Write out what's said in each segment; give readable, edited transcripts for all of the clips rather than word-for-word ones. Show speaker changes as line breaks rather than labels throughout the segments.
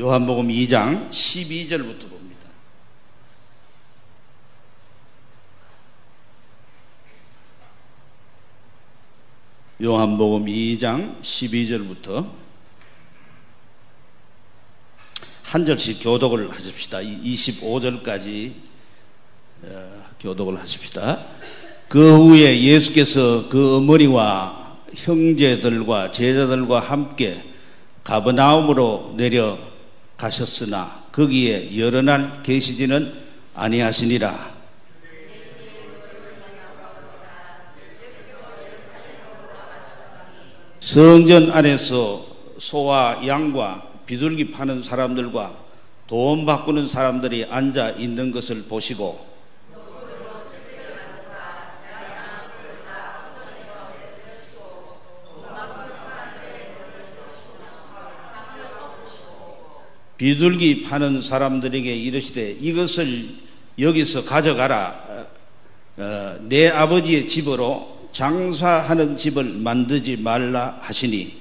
요한복음 2장 12절부터 봅니다. 요한복음 2장 12절부터 한 절씩 교독을 하십시다. 25절까지 교독을 하십시다. 그 후에 예수께서 그 어머니와 형제들과 제자들과 함께 가버나움으로 내려가셨으나 거기에 여러 날 계시지는 아니하시니라. 성전 안에서 소와 양과 비둘기 파는 사람들과 돈 바꾸는 사람들이 앉아 있는 것을 보시고 비둘기 파는 사람들에게 이르시되 이것을 여기서 가져가라. 내 아버지의 집으로 장사하는 집을 만들지 말라 하시니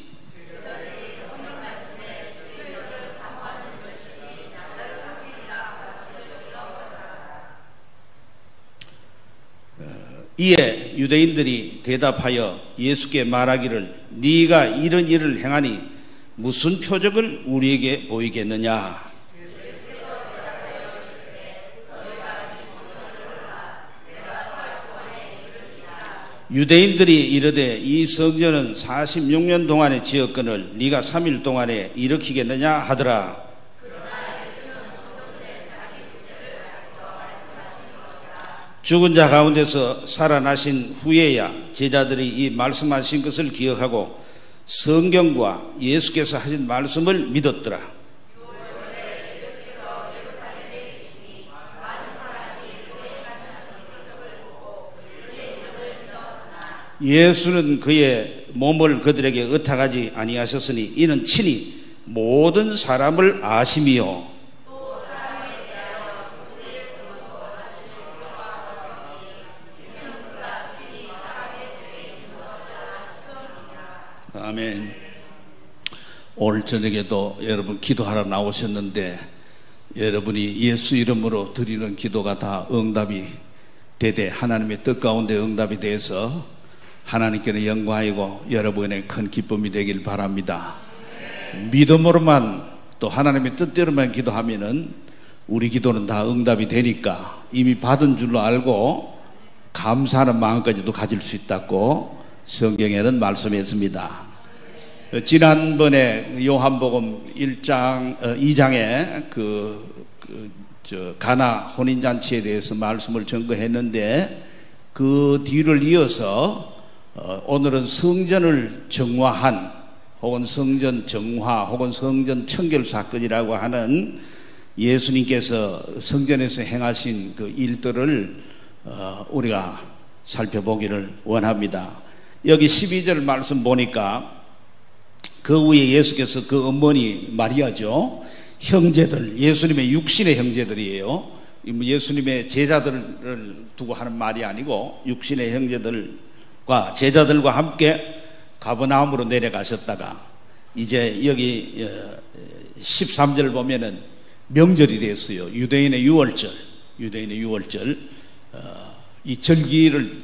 이에 유대인들이 대답하여 예수께 말하기를 네가 이런 일을 행하니 무슨 표적을 우리에게 보이겠느냐. 유대인들이 이르되 이 성전은 46년 동안에 지었거늘 네가 3일 동안에 일으키겠느냐 하더라. 죽은 자 가운데서 살아나신 후에야 제자들이 이 말씀하신 것을 기억하고 성경과 예수께서 하신 말씀을 믿었더라. 예수는 그의 몸을 그들에게 의탁하지 아니하셨으니 이는 친히 모든 사람을 아심이요 아멘. 오늘 저녁에도 여러분 기도하러 나오셨는데 여러분이 예수 이름으로 드리는 기도가 다 응답이 되되 하나님의 뜻 가운데 응답이 돼서 하나님께는 영광이고 여러분의 큰 기쁨이 되길 바랍니다. 믿음으로만 또 하나님의 뜻대로만 기도하면은 우리 기도는 다 응답이 되니까 이미 받은 줄로 알고 감사하는 마음까지도 가질 수 있다고 성경에는 말씀했습니다. 지난번에 요한복음 2장에 가나 혼인잔치에 대해서 말씀을 전거했는데 그 뒤를 이어서 오늘은 성전을 정화한 혹은 성전 정화 혹은 성전 청결 사건이라고 하는 예수님께서 성전에서 행하신 그 일들을 우리가 살펴보기를 원합니다. 여기 12절 말씀 보니까 그 후에 예수께서 그 어머니 마리아죠, 형제들, 예수님의 육신의 형제들이에요. 예수님의 제자들을 두고 하는 말이 아니고 육신의 형제들과 제자들과 함께 가버나움으로 내려가셨다가 이제 여기 13절 보면은 명절이 됐어요. 유대인의 유월절 이 절기를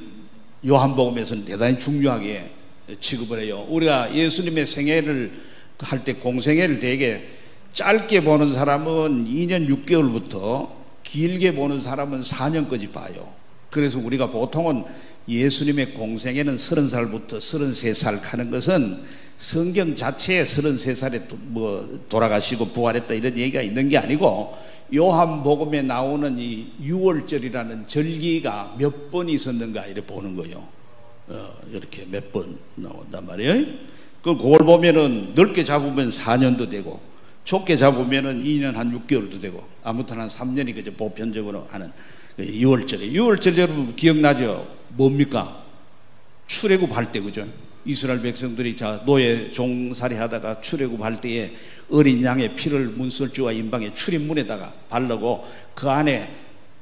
요한복음에서는 대단히 중요하게 취급을 해요. 우리가 예수님의 생애를 할 때 공생애를 되게 짧게 보는 사람은 2년 6개월부터 길게 보는 사람은 4년까지 봐요. 그래서 우리가 보통은 예수님의 공생애는 30살부터 33살 하는 것은 성경 자체에 33살에 돌아가시고 부활했다 이런 얘기가 있는 게 아니고 요한복음에 나오는 이 유월절이라는 절기가 몇 번 있었는가 이렇게 보는 거예요. 이렇게 몇 번 나온단 말이에요. 그걸 보면은 넓게 잡으면 4년도 되고 좁게 잡으면은 2년 한 6개월도 되고 아무튼 한 3년이 그저 보편적으로 하는 유월절이에요. 유월절 여러분 기억나죠? 뭡니까? 출애굽할 때 그죠? 이스라엘 백성들이 노예 종살이 하다가 출애굽할 때에 어린 양의 피를 문설주와 임방의 출입문에다가 바르고 그 안에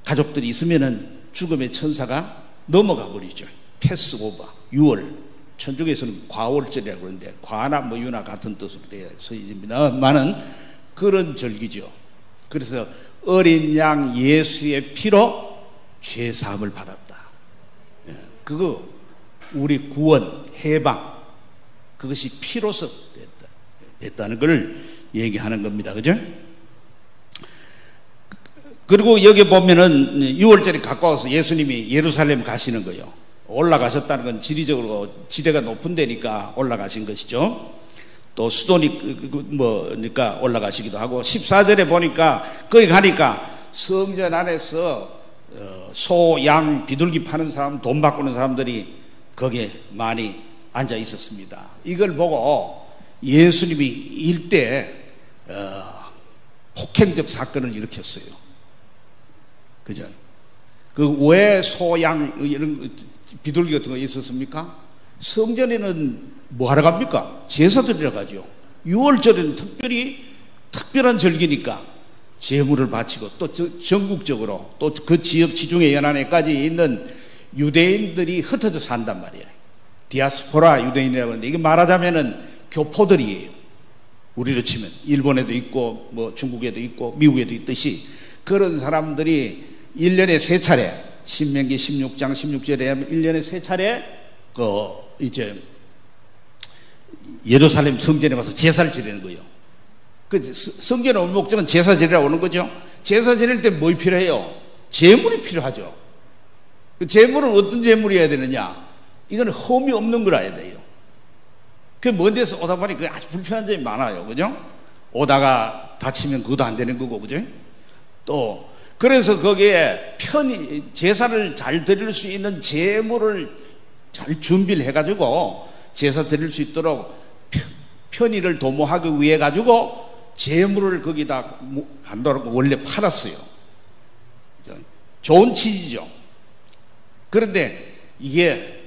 가족들이 있으면은 죽음의 천사가 넘어가 버리죠. 패스오버, 유월, 천주교에서는 과월절이라고 그러는데 과나 유나 같은 뜻으로 되어 있습니다만은 그런 절기죠. 그래서 어린 양 예수의 피로 죄 사함을 받았다. 그거 우리 구원, 해방, 그것이 피로서 됐다는 걸 얘기하는 겁니다. 그죠? 그리고 여기 보면은 6월절이 가까워서 예수님이 예루살렘 가시는 거예요. 올라가셨다는 건 지리적으로 지대가 높은 데니까 올라가신 것이죠. 또 수도니까 올라가시기도 하고, 14절에 보니까 거기 가니까 성전 안에서 소, 양, 비둘기 파는 사람, 돈 바꾸는 사람들이 거기에 많이 앉아 있었습니다. 이걸 보고 예수님이 일대 폭행적 사건을 일으켰어요. 그죠? 그 왜 소, 양, 이런 비둘기 같은 거 있었습니까? 성전에는 뭐 하러 갑니까? 제사 드리러 가죠. 6월절에는 특별한 절기니까 제물을 바치고, 또 전국적으로 또 그 지역 지중해 연안에까지 있는 유대인들이 흩어져 산단 말이에요. 디아스포라 유대인이라고 하는데, 이게 말하자면은 교포들이에요. 우리로 치면 일본에도 있고 뭐 중국에도 있고 미국에도 있듯이 그런 사람들이 1년에 3차례, 신명기 16장 16절에 하면 1년에 3차례 이제 예루살렘 성전에 와서 제사를 지내는 거예요. 그 성전에 온 목적은 제사 지내라고 오는 거죠. 제사 지낼 때 뭐 필요해요? 제물이 필요하죠. 그 제물은 어떤 제물이어야 되느냐? 이건 흠이 없는 거라야 돼요. 그 먼 데서 오다 보니 그 아주 불편한 점이 많아요. 그죠? 오다가 다치면 그것도 안 되는 거고, 그죠? 또 그래서 거기에 제사를 잘 드릴 수 있는 제물을 잘 준비를 해가지고 제사 드릴 수 있도록 편의를 도모하기 위해 가지고 제물을 거기다 간다고 원래 팔았어요. 좋은 취지죠. 그런데 이게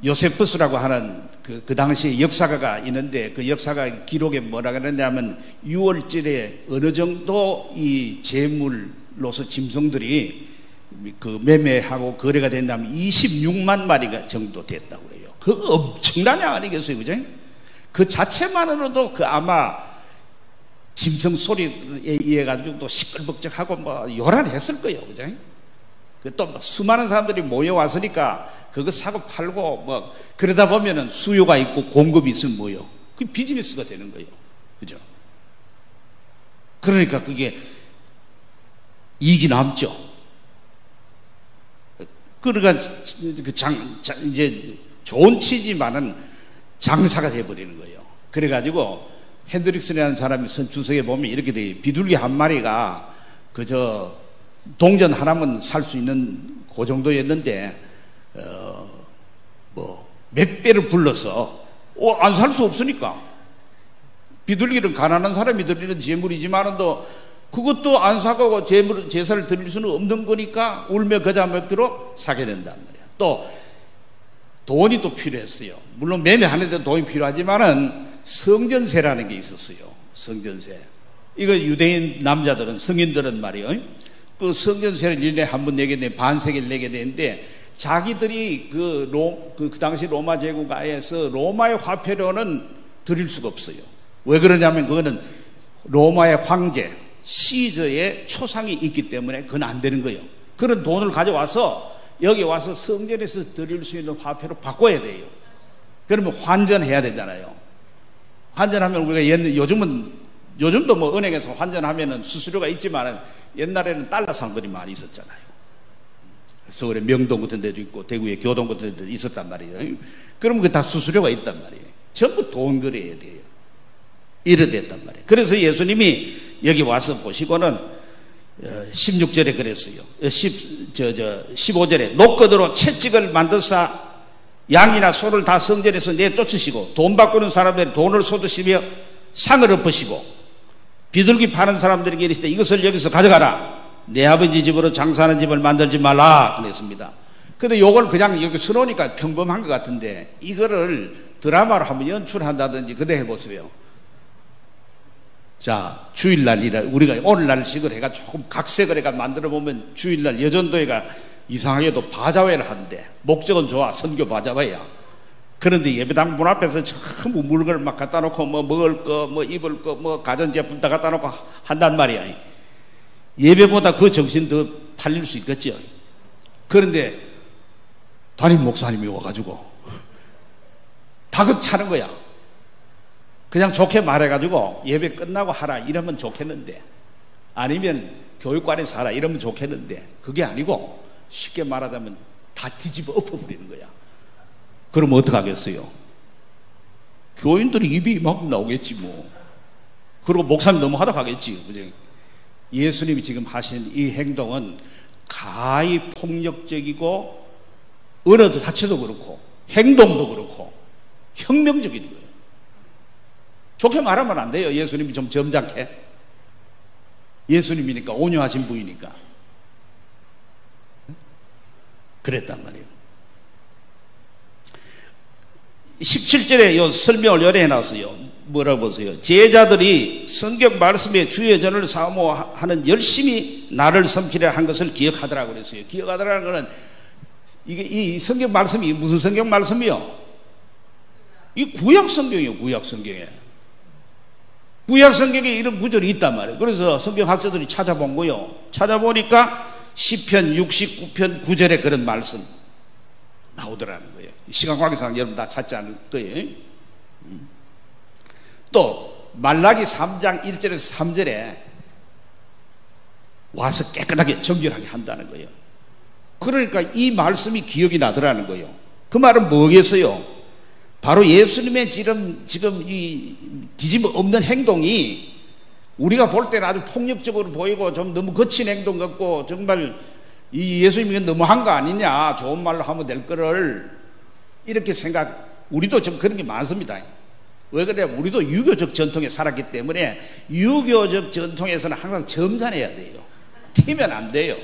요세푸스라고 하는 그 당시에 역사가가 있는데, 그 역사가 기록에 뭐라 그러냐면 6월절에 어느 정도 이 제물로서 짐승들이 그 매매하고 거래가 된다면 26만 마리가 정도 됐다고 그래요. 그 엄청난 양 아니겠어요, 그죠? 그 자체만으로도 그 아마 짐승 소리에 의해 가지고 또 시끌벅적하고 뭐 요란했을 거예요, 그죠? 또 수많은 사람들이 모여왔으니까 그거 사고 팔고 뭐 그러다 보면은 수요가 있고 공급이 있으면 뭐요? 그 비즈니스가 되는 거예요, 그죠? 그러니까 그게 이익이 남죠. 그러니까 이제 좋은 취지만은 장사가 돼버리는 거예요. 그래가지고 핸드릭슨이라는 사람이 주석에 보면 이렇게 돼요. 비둘기 한 마리가 그저 동전 하나만 살 수 있는 그 정도였는데 뭐 몇 배를 불러서 안 살 수 없으니까, 비둘기는 가난한 사람이 드리는 제물이지만도 그것도 안 사가고 제사를 드릴 수는 없는 거니까 울며 겨자 먹기로 사게 된단 말이야. 또 돈이 또 필요했어요. 물론 매매하는데 돈이 필요하지만은 성전세라는 게 있었어요. 성전세. 이거 유대인 남자들은, 성인들은 말이에요, 그 성전세를 1년에 한 번 내게 돼, 반세기를 내게 되는데, 자기들이 그 당시 로마 제국 하에서 로마의 화폐로는 드릴 수가 없어요. 왜 그러냐면 그거는 로마의 황제 시저의 초상이 있기 때문에 그건 안 되는 거예요. 그런 돈을 가져와서 여기 와서 성전에서 드릴 수 있는 화폐로 바꿔야 돼요. 그러면 환전해야 되잖아요. 환전하면 우리가 요즘도 뭐 은행에서 환전하면은 수수료가 있지만 옛날에는 달러 상들이 많이 있었잖아요. 서울에 명동 같은 데도 있고 대구에 교동 같은 데도 있었단 말이에요. 그러면 그 다 수수료가 있단 말이에요. 전부 돈 거래해야 돼요. 이래 됐단 말이에요. 그래서 예수님이 여기 와서 보시고는 16절에 그랬어요. 15절에 노끈으로 채찍을 만드사 양이나 소를 다 성전에서 내쫓으시고 돈 바꾸는 사람들이 돈을 쏟으시며 상을 엎으시고 비둘기 파는 사람들에게 이르시되 이것을 여기서 가져가라. 내 아버지 집으로 장사하는 집을 만들지 말라 그랬습니다. 근데 요걸 그냥 여기 써놓으니까 평범한 것 같은데, 이거를 드라마로 한번 연출한다든지 그대 해보세요. 자, 주일날이라 우리가 오늘날식을 해가 조금 각색을 해가 만들어 보면 주일날 여전도회가 이상하게도 바자회를 하는데, 목적은 좋아, 선교 바자회야. 그런데 예배당 문 앞에서 전부 물건을 막 갖다 놓고 뭐 먹을 거, 뭐 입을 거, 뭐 가전제품 다 갖다 놓고 한단 말이야. 예배보다 그 정신 더 팔릴 수 있겠죠. 그런데 담임 목사님이 와가지고 다급차는 거야. 그냥 좋게 말해가지고 예배 끝나고 하라 이러면 좋겠는데, 아니면 교육관에서 하라 이러면 좋겠는데, 그게 아니고 쉽게 말하자면 다 뒤집어 엎어버리는 거야. 그럼 어떡하겠어요? 교인들이 입이 이만큼 나오겠지 뭐. 그리고 목사님 너무 하다 가겠지. 그죠? 예수님이 지금 하신 이 행동은 가히 폭력적이고, 언어도 자체도 그렇고 행동도 그렇고 혁명적인 거예요. 좋게 말하면 안 돼요. 예수님이 좀 점잖게. 예수님이니까, 온유하신 분이니까 그랬단 말이에요. 17절에 요 설명을 요래 해놨어요. 뭐라고 보세요? 제자들이 성경 말씀에 주의 전을 사모하는 열심히 나를 섬기려 한 것을 기억하더라고 그랬어요. 기억하더라는 거는, 이게 이 성경 말씀이 무슨 성경 말씀이요? 이 구약 성경이요. 구약 성경에. 구약 성경에 이런 구절이 있단 말이에요. 그래서 성경학자들이 찾아본 거요. 찾아보니까 시편 69편 9절에 그런 말씀 나오더라는 거예요. 시간 관계상 여러분 다 찾지 않을 거예요. 또 말라기 3장 1절에서 3절에 와서 깨끗하게 정결하게 한다는 거예요. 그러니까 이 말씀이 기억이 나더라는 거예요. 그 말은 뭐겠어요? 바로 예수님의 지금 이 뒤집어 엎는 행동이 우리가 볼 때는 아주 폭력적으로 보이고 좀 너무 거친 행동 같고, 정말 이 예수님이 너무한 거 아니냐, 좋은 말로 하면 될 거를 이렇게 우리도 좀 그런 게 많습니다. 왜 그래요? 우리도 유교적 전통에 살았기 때문에 유교적 전통에서는 항상 점잖해야 돼요. 튀면 안 돼요.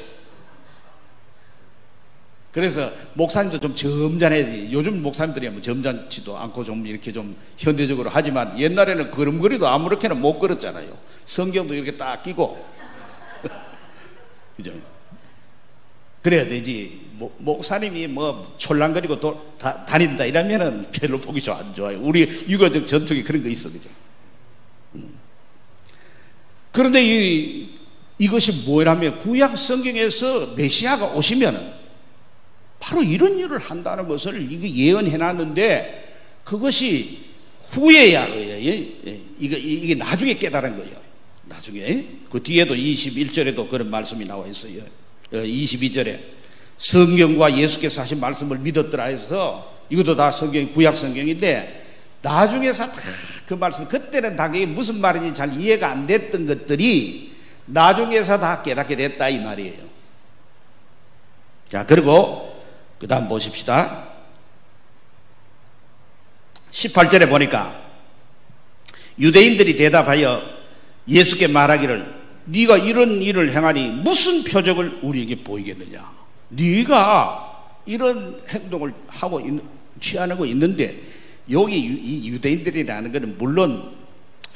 그래서 목사님도 좀 점잖해야 돼요. 요즘 목사님들이 뭐 점잖지도 않고 좀 이렇게 좀 현대적으로 하지만, 옛날에는 걸음걸이도 아무렇게나 못 걸었잖아요. 성경도 이렇게 딱 끼고 그죠? 그래야 되지. 목사님이 뭐 촐랑거리고 다닌다 이러면은 별로 보기 안 좋아요. 우리 유교적 전통에 그런 거 있어, 그죠? 그런데 이것이 뭐라면, 구약 성경에서 메시아가 오시면은 바로 이런 일을 한다는 것을 이게 예언해 놨는데, 그것이 후에야 이게 나중에 깨달은 거예요. 나중에. 그 뒤에도 21절에도 그런 말씀이 나와 있어요. 22절에 성경과 예수께서 하신 말씀을 믿었더라 해서, 이것도 다 구약 성경인데, 나중에서 다 그 말씀, 그때는 당연히 무슨 말인지 잘 이해가 안 됐던 것들이 나중에서 다 깨닫게 됐다 이 말이에요. 자, 그리고 그 다음 보십시다. 18절에 보니까 유대인들이 대답하여 예수께 말하기를, 네가 이런 일을 행하니 무슨 표적을 우리에게 보이겠느냐. 네가 이런 행동을 하고 취하고 있는데, 여기 이 유대인들이라는 것은 물론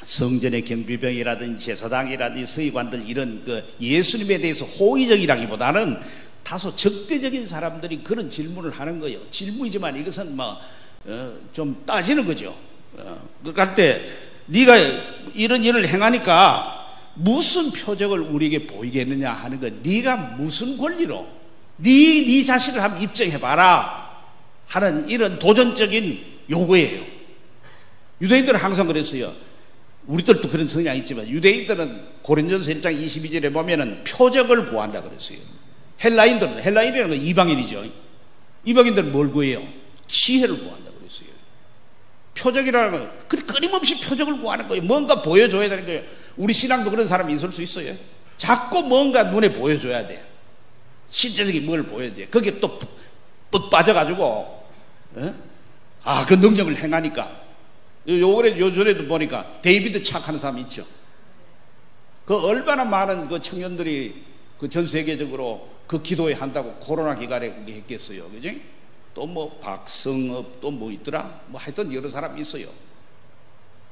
성전의 경비병이라든지 제사장이라든지 서기관들, 이런 그 예수님에 대해서 호의적이라기보다는 다소 적대적인 사람들이 그런 질문을 하는 거예요. 질문이지만 이것은 좀 따지는 거죠. 그럴 때 네가 이런 일을 행하니까 무슨 표적을 우리에게 보이겠느냐 하는 것, 네가 무슨 권리로 네 자신을 한번 입증해봐라 하는 이런 도전적인 요구예요. 유대인들은 항상 그랬어요. 우리들도 그런 성향이 있지만, 유대인들은 고린도전서 1장 22절에 보면은 표적을 구한다 그랬어요. 헬라인이라는 건 이방인이죠. 이방인들은 뭘 구해요? 지혜를 구한다 그랬어요. 표적이라는 건 끊임없이 표적을 구하는 거예요. 뭔가 보여줘야 되는 거예요. 우리 신앙도 그런 사람이 있을 수 있어요. 자꾸 뭔가 눈에 보여줘야 돼. 실제적인 뭘 보여야 돼. 거기에 또 빠져가지고 그 능력을 행하니까. 요전에도 보니까 데이비드 착 하는 사람이 있죠. 그 얼마나 많은 그 청년들이 그 전 세계적으로 그 기도회 한다고 코로나 기간에 그게 했겠어요. 그지? 또 뭐 박성업 또 뭐 있더라? 뭐 하여튼 여러 사람이 있어요.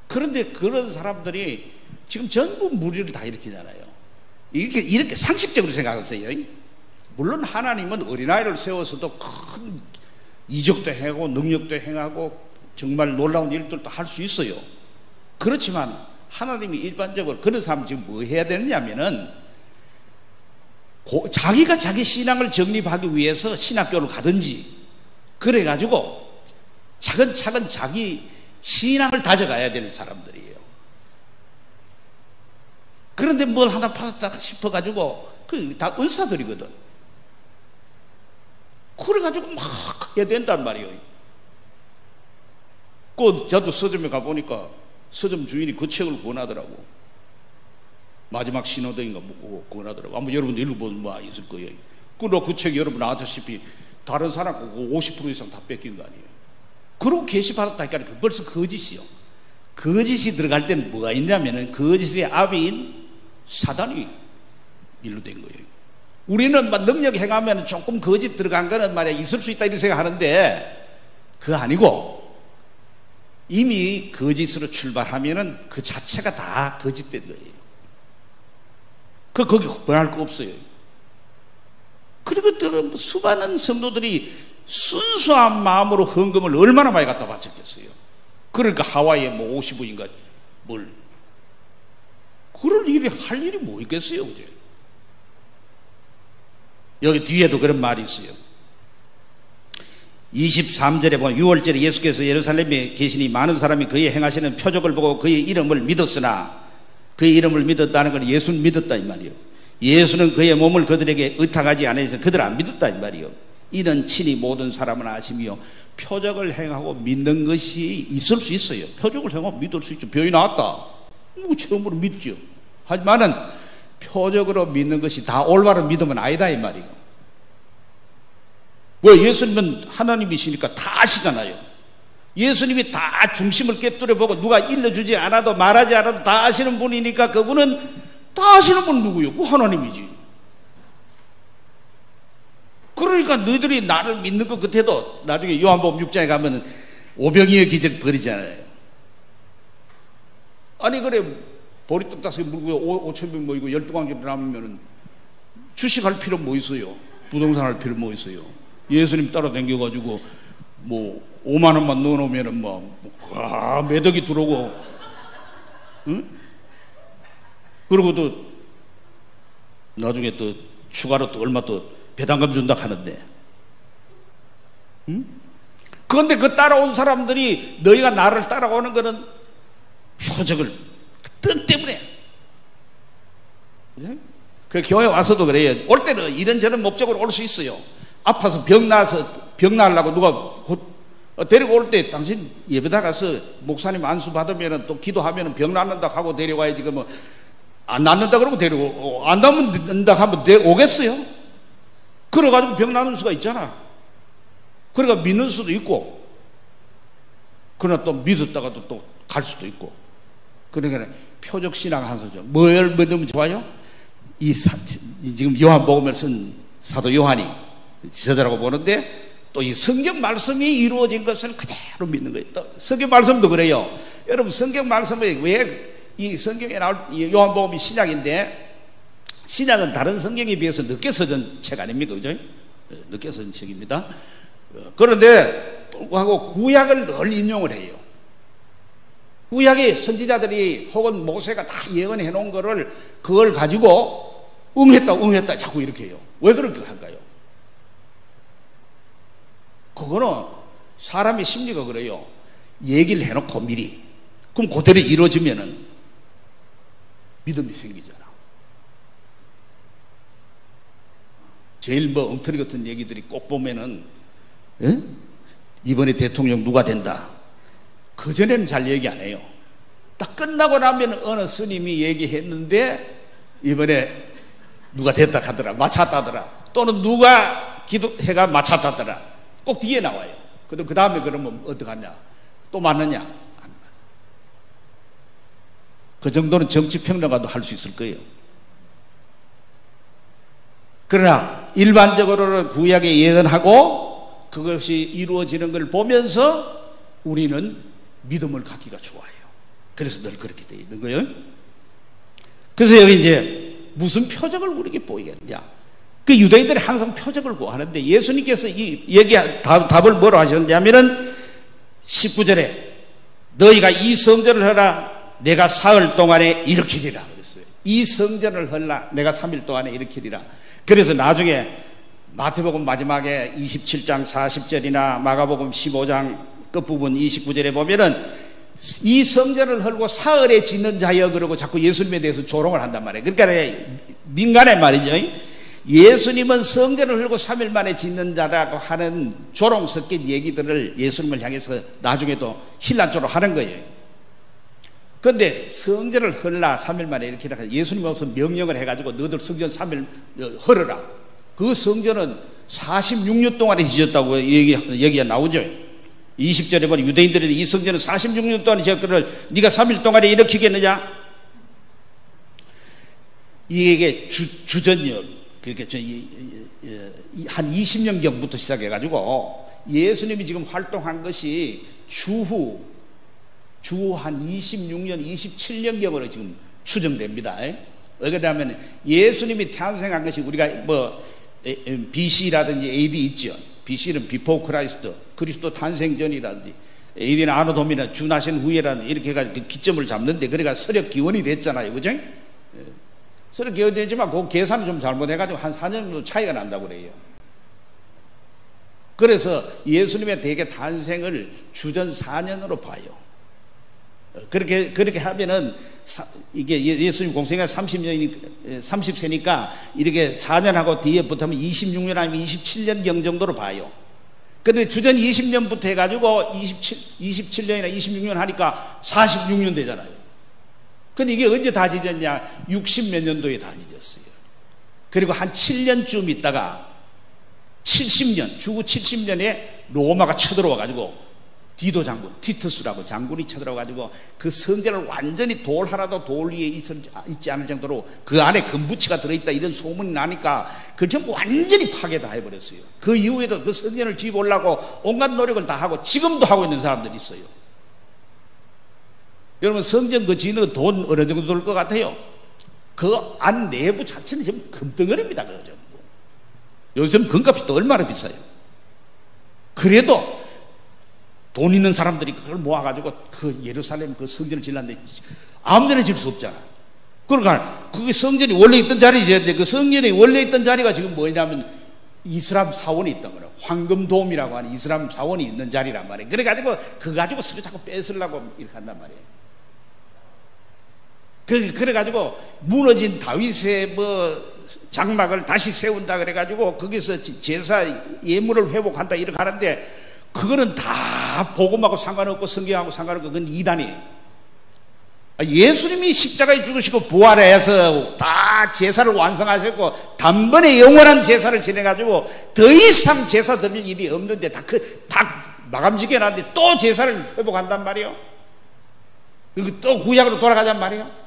그런데 그런 사람들이 지금 전부 무리를 다 일으키잖아요. 이렇게 상식적으로 생각하세요. 물론 하나님은 어린아이를 세워서도 큰 이적도 행하고 능력도 행하고 정말 놀라운 일들도 할 수 있어요. 그렇지만 하나님이 일반적으로 그런 사람 지금 뭐 해야 되느냐면은 자기가 자기 신앙을 정립하기 위해서 신학교를 가든지 그래가지고 차근차근 자기 신앙을 다져가야 되는 사람들이에요. 그런데 뭘 하나 받았다 싶어가지고 다 은사들이거든. 그래가지고 막 해야 된단 말이에요. 저도 서점에 가보니까 서점 주인이 그 책을 권하더라고. 마지막 신호등인가 뭐 권하더라고. 아마 여러분도 읽어보면 뭐 있을 거예요. 그 책 여러분 아시다시피 다른 사람 거 50% 이상 다 뺏긴 거 아니에요. 그러고 계시받았다니까 그 벌써 거짓이요. 거짓이 들어갈 때는 뭐가 있냐면은 거짓의 아비인 사단이 일로 된 거예요. 우리는 막 능력 행하면 조금 거짓 들어간 거는 말이야 있을 수 있다 이렇게 생각하는데 그거 아니고 이미 거짓으로 출발하면은 그 자체가 다 거짓된 거예요. 거기 변할 거 없어요. 그리고 수많은 성도들이 순수한 마음으로 헌금을 얼마나 많이 갖다 바쳤겠어요. 그러니까 하와이에 뭐 50억인가 뭘 그럴 일이 할 일이 뭐 있겠어요. 그죠? 여기 뒤에도 그런 말이 있어요. 23절에 보면 6월절에 예수께서 예루살렘에 계시니 많은 사람이 그의 행하시는 표적을 보고 그의 이름을 믿었으나 그의 이름을 믿었다는 건 예수는 믿었다 이 말이요. 예수는 그의 몸을 그들에게 의탁하지 않아서 그들 안 믿었다 이 말이요. 이는 친히 모든 사람은 아시며 표적을 행하고 믿는 것이 있을 수 있어요. 표적을 행하고 믿을 수 있죠. 병이 나왔다. 뭐 처음으로 믿죠. 하지만은 표적으로 믿는 것이 다 올바른 믿음은 아니다 이 말이에요. 왜? 예수님은 하나님이시니까 다 아시잖아요. 예수님이 다 중심을 깨뜨려보고 누가 일러주지 않아도 말하지 않아도 다 아시는 분이니까 그분은 다 아시는 분은 누구요? 그 하나님이지. 그러니까 너희들이 나를 믿는 것 같아도 나중에 요한복음 6장에 가면 오병이어 기적 벌이잖아요. 아니 그래 보리떡 5개 물고 5,000명 모이고 12광주를 남으면 주식할 필요 뭐 있어요? 부동산 할 필요 뭐 있어요? 예수님 따라다녀가지고 뭐 5만 원만 넣어놓으면 매덕이 들어오고, 응? 그리고 또 나중에 또 추가로 또 얼마 또 배당금 준다 하는데, 응? 그런데 그 따라온 사람들이 너희가 나를 따라오는 거는 표적을 뜻 때문에. 그 교회 와서도 그래요. 올 때는 이런저런 목적으로 올 수 있어요. 아파서 병 나으려고 누가 데리고 올 때 당신 예배당 가서 목사님 안수 받으면 또 기도하면 병 낫는다 하고 데려와야지. 그 뭐 안 낫는다 그러고 데리고 안 낫는다 하면 오겠어요? 그래가지고 병 나는 수가 있잖아. 그러니까 믿는 수도 있고, 그러나 또 믿었다가도 또 갈 수도 있고. 그러니까 표적 신앙 한 소죠. 뭘 믿으면 좋아요? 지금 요한복음을 쓴 사도 요한이 저자라고 보는데 또 이 성경 말씀이 이루어진 것을 그대로 믿는 거예요. 또 성경 말씀도 그래요. 여러분 성경 말씀에 왜 이 성경에 나올 요한복음이 신약인데, 신약은 다른 성경에 비해서 늦게 써진 책 아닙니까? 그죠? 늦게 써진 책입니다. 그런데 불구하고 구약을 늘 인용을 해요. 구약의 선지자들이 혹은 모세가 다 예언해 놓은 거를 그걸 가지고 응했다 자꾸 이렇게 해요. 왜 그렇게 할까요? 그거는 사람의 심리가 그래요. 얘기를 해놓고 미리 그럼 그대로 이루어지면은 믿음이 생기잖아. 제일 뭐 엉터리 같은 얘기들이 꼭 보면은 이번에 대통령 누가 된다. 그전에는 잘 얘기 안 해요. 딱 끝나고 나면 어느 스님이 얘기했는데 이번에 누가 됐다 하더라. 맞췄다더라. 또는 누가 기도해가 맞췄다더라. 꼭 뒤에 나와요. 그 다음에 그러면 어떡하냐? 또 맞느냐? 안 맞아. 그 정도는 정치평론가도 할 수 있을 거예요. 그러나 일반적으로는 구약에 예언하고 그것이 이루어지는 걸 보면서 우리는 믿음을 갖기가 좋아요. 그래서 늘 그렇게 되어 있는 거예요. 그래서 여기 이제 무슨 표적을 우리에게 보이겠냐? 그 유대인들이 항상 표적을 구하는데 예수님께서 답을 뭐로 하셨냐면은 19절에 너희가 이 성전을 하라 내가 사흘 동안에 일으키리라 그랬어요. 이 성전을 헐라 내가 3일 동안에 일으키리라. 그래서 나중에 마태복음 마지막에 27장 40절이나 마가복음 15장 끝부분 29절에 보면은 이 성전을 헐고 사흘에 짓는 자여 그러고 자꾸 예수님에 대해서 조롱을 한단 말이에요. 그러니까 민간의 말이죠. 예수님은 성전을 헐고 3일 만에 짓는 자라고 하는 조롱 섞인 얘기들을 예수님을 향해서 나중에도 힐난조로 하는 거예요. 그런데 성전을 헐라 3일 만에 이렇게 예수님 없어 명령을 해가지고 너들 성전 3일 헐어라. 그 성전은 46년 동안에 지었다고 얘기가 나오죠. 20절에 보니 유대인들이 이 성전은 46년 동안에 지었거늘 네가 3일 동안에 일으키겠느냐? 이게 주전이요. 그러니까 한 20년 경부터 시작해가지고 예수님이 지금 활동한 것이 주후 한 26년, 27년 경으로 지금 추정됩니다. 왜냐하면 예수님이 탄생한 것이 우리가 뭐 BC라든지 AD 있죠. BC는 비포 크라이스트, 그리스도 탄생 전이라든지 AD는 아노 도미나 주 나신 후에라든지 이렇게 해가지고 그 기점을 잡는데 그러니까 서력 기원이 됐잖아요. 그죠? 서로 기억되지만 그 계산을 좀 잘못해가지고 한 4년 정도 차이가 난다고 그래요. 그래서 예수님의 대개 탄생을 주전 4년으로 봐요. 그렇게 하면은 이게 예수님 공생애가 30세니까 이렇게 4년하고 뒤에 붙으면 26년 아니면 27년경 정도로 봐요. 그런데 주전 20년부터 해가지고 27년이나 26년 하니까 46년 되잖아요. 근데 이게 언제 다 지졌냐? 60몇 년도에 다 지졌어요. 그리고 한 7년쯤 있다가 70년, 주후 70년에 로마가 쳐들어와가지고 디도 장군, 티투스라고 장군이 쳐들어와가지고 그 성전을 완전히 돌 하나도 돌 위에 있지 않을 정도로 그 안에 금부치가 들어있다 이런 소문이 나니까 그걸 전부 완전히 파괴 다 해버렸어요. 그 이후에도 그 성전을 지어보려고 온갖 노력을 다 하고 지금도 하고 있는 사람들이 있어요. 여러분 성전 그 지는 돈 어느 정도 들 것 같아요? 그 안 내부 자체는 지금 금덩어리입니다. 그 전부. 요즘 금값이 또 얼마나 비싸요? 그래도 돈 있는 사람들이 그걸 모아가지고 그 예루살렘 그 성전을 지었는데 아무데나 질 수 없잖아. 그러니까 그게 성전이 원래 있던 자리인데 그 성전이 원래 있던 자리가 지금 뭐냐면 이슬람 사원이 있던 거예요. 황금돔이라고 하는 이슬람 사원이 있는 자리란 말이에요. 그래가지고 그거 가지고 서로 자꾸 뺏으려고 이렇게 한단 말이에요. 그래가지고 무너진 다윗의 뭐 장막을 다시 세운다 그래가지고 거기서 제사 예물을 회복한다 이렇게 하는데 그거는 다 복음하고 상관없고 성경하고 상관없고 그건 이단이에요. 예수님이 십자가에 죽으시고 부활해서 다 제사를 완성하셨고 단번에 영원한 제사를 지내가지고 더 이상 제사 드릴 일이 없는데 다 마감 지켜놨는데 또 제사를 회복한단 말이에요. 그리고 또 구약으로 돌아가잔 말이에요.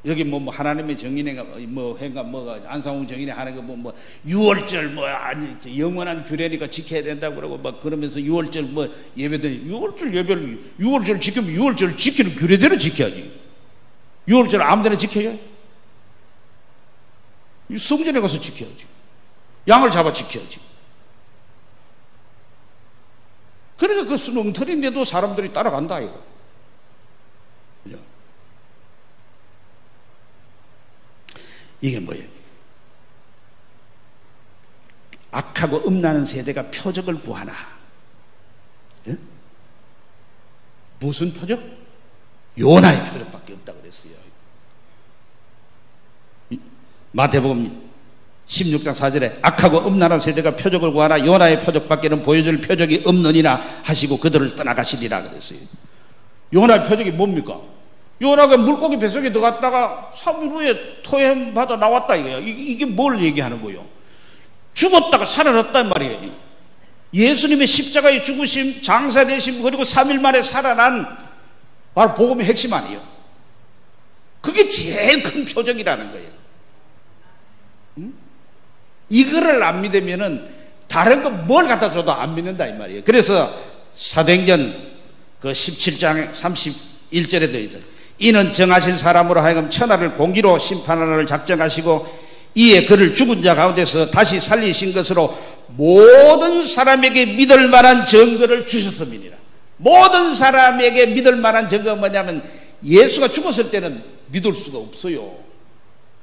여기 뭐 하나님의 정인회가 뭐가 안상훈 정인회 하는 거 뭐 6월절 뭐 아니 영원한 규례니까 지켜야 된다고 그러고 막 그러면서 6월절 뭐 예배들 6월절 예배를 6월절 지키면 6월절 지키는 규례대로 지켜야지. 6월절 아무데나 지켜야? 성전에 가서 지켜야지. 양을 잡아 지켜야지. 그러니까 그 수능틀인데도 사람들이 따라간다 이거. 이게 뭐예요? 악하고 음란한 세대가 표적을 구하나? 예? 무슨 표적? 요나의 표적밖에 없다고 그랬어요. 마태복음 16장 4절에 악하고 음란한 세대가 표적을 구하나 요나의 표적밖에는 보여줄 표적이 없느니라 하시고 그들을 떠나가시리라 그랬어요. 요나의 표적이 뭡니까? 요나가 물고기 뱃속에 들어갔다가 3일 후에 토해받아 나왔다 이거야. 이게 뭘 얘기하는 거예요? 죽었다가 살아났단 말이에요. 예수님의 십자가에 죽으심, 장사되심, 그리고 3일 만에 살아난 바로 복음의 핵심 아니에요. 그게 제일 큰 표적이라는 거예요. 이거를 안 믿으면은 다른 거 뭘 갖다 줘도 안 믿는다 이 말이에요. 그래서 사도행전 그 17장 31절에 되어 있어요. 이는 정하신 사람으로 하여금 천하를 공기로 심판하를 작정하시고 이에 그를 죽은 자 가운데서 다시 살리신 것으로 모든 사람에게 믿을 만한 증거를 주셨음이니라. 모든 사람에게 믿을 만한 증거가 뭐냐면 예수가 죽었을 때는 믿을 수가 없어요.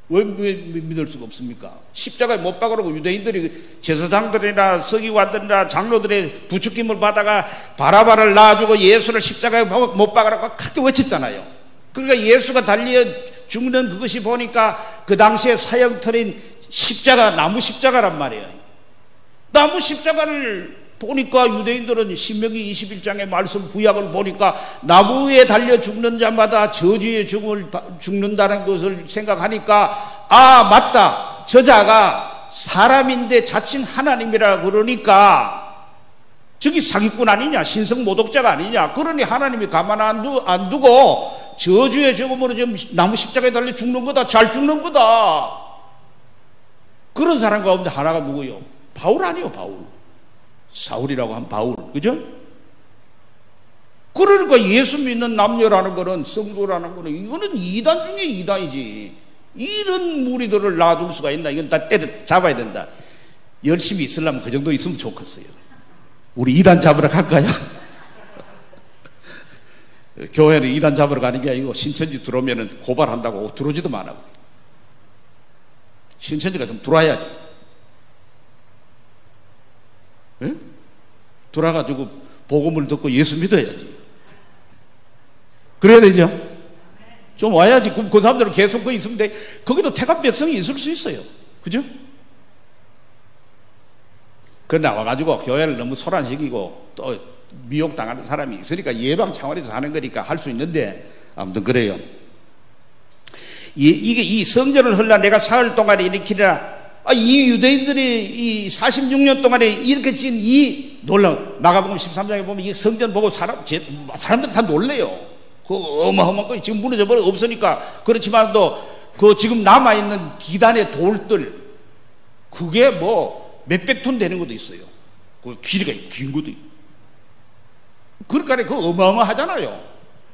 왜 믿을 수가 없습니까? 십자가에 못 박으라고 유대인들이 제사장들이나 서기관들이나 장로들의 부추김을 받아가 바라바를 놔주고 예수를 십자가에 못 박으라고 그렇게 외쳤잖아요. 그러니까 예수가 달려 죽는 그것이 보니까 그 당시에 사형틀인 십자가, 나무 십자가란 말이에요. 나무 십자가를 보니까 유대인들은 신명기 21장의 말씀 구약을 보니까 나무에 달려 죽는 자마다 저주의 죽음을 죽는다는 것을 생각하니까 아 맞다, 저자가 사람인데 자칭 하나님이라 그러니까 저기 사기꾼 아니냐, 신성 모독자가 아니냐, 그러니 하나님이 가만 안 두고 저주의 죽음으로 지금 나무 십자가에 달려 죽는 거다, 잘 죽는 거다. 그런 사람 가운데 하나가 누구요? 바울 아니요, 바울. 사울이라고 한 바울, 그죠? 그러니까 예수 믿는 남녀라는 거는, 성도라는 거는 이거는 이단 중에 이단이지. 이런 무리들을 놔둘 수가 있나? 이건 다 때려 잡아야 된다. 열심히 있으려면 그 정도 있으면 좋겠어요. 우리 이단 잡으러 갈까요? 교회는 이단 잡으러 가는 게 아니고 신천지 들어오면 고발한다고 들어오지도 마라고. 신천지가 좀 들어와야지. 예? 들어와가지고 복음을 듣고 예수 믿어야지. 그래야 되죠? 좀 와야지. 그럼 그 사람들은 계속 그 있으면 돼. 거기도 택한 백성이 있을 수 있어요. 그죠? 그 나와가지고 교회를 너무 소란시키고 또 미혹당하는 사람이 있으니까 예방 차원에서 하는 거니까 할 수 있는데 아무튼 그래요. 이게 이 성전을 헐라 내가 사흘 동안에 일으키리라. 이 유대인들이 이 46년 동안에 이렇게 지은 이 놀라운, 마가복음 13장에 보면 이 성전 보고 사람들이 다 놀래요. 그 어마어마한 거 지금 무너져 버려 없으니까. 그렇지만도 그 지금 남아있는 기단의 돌들, 그게 뭐 몇백 톤 되는 것도 있어요. 그 길이가 긴 것도 있고. 그러니까 그 어마어마하잖아요.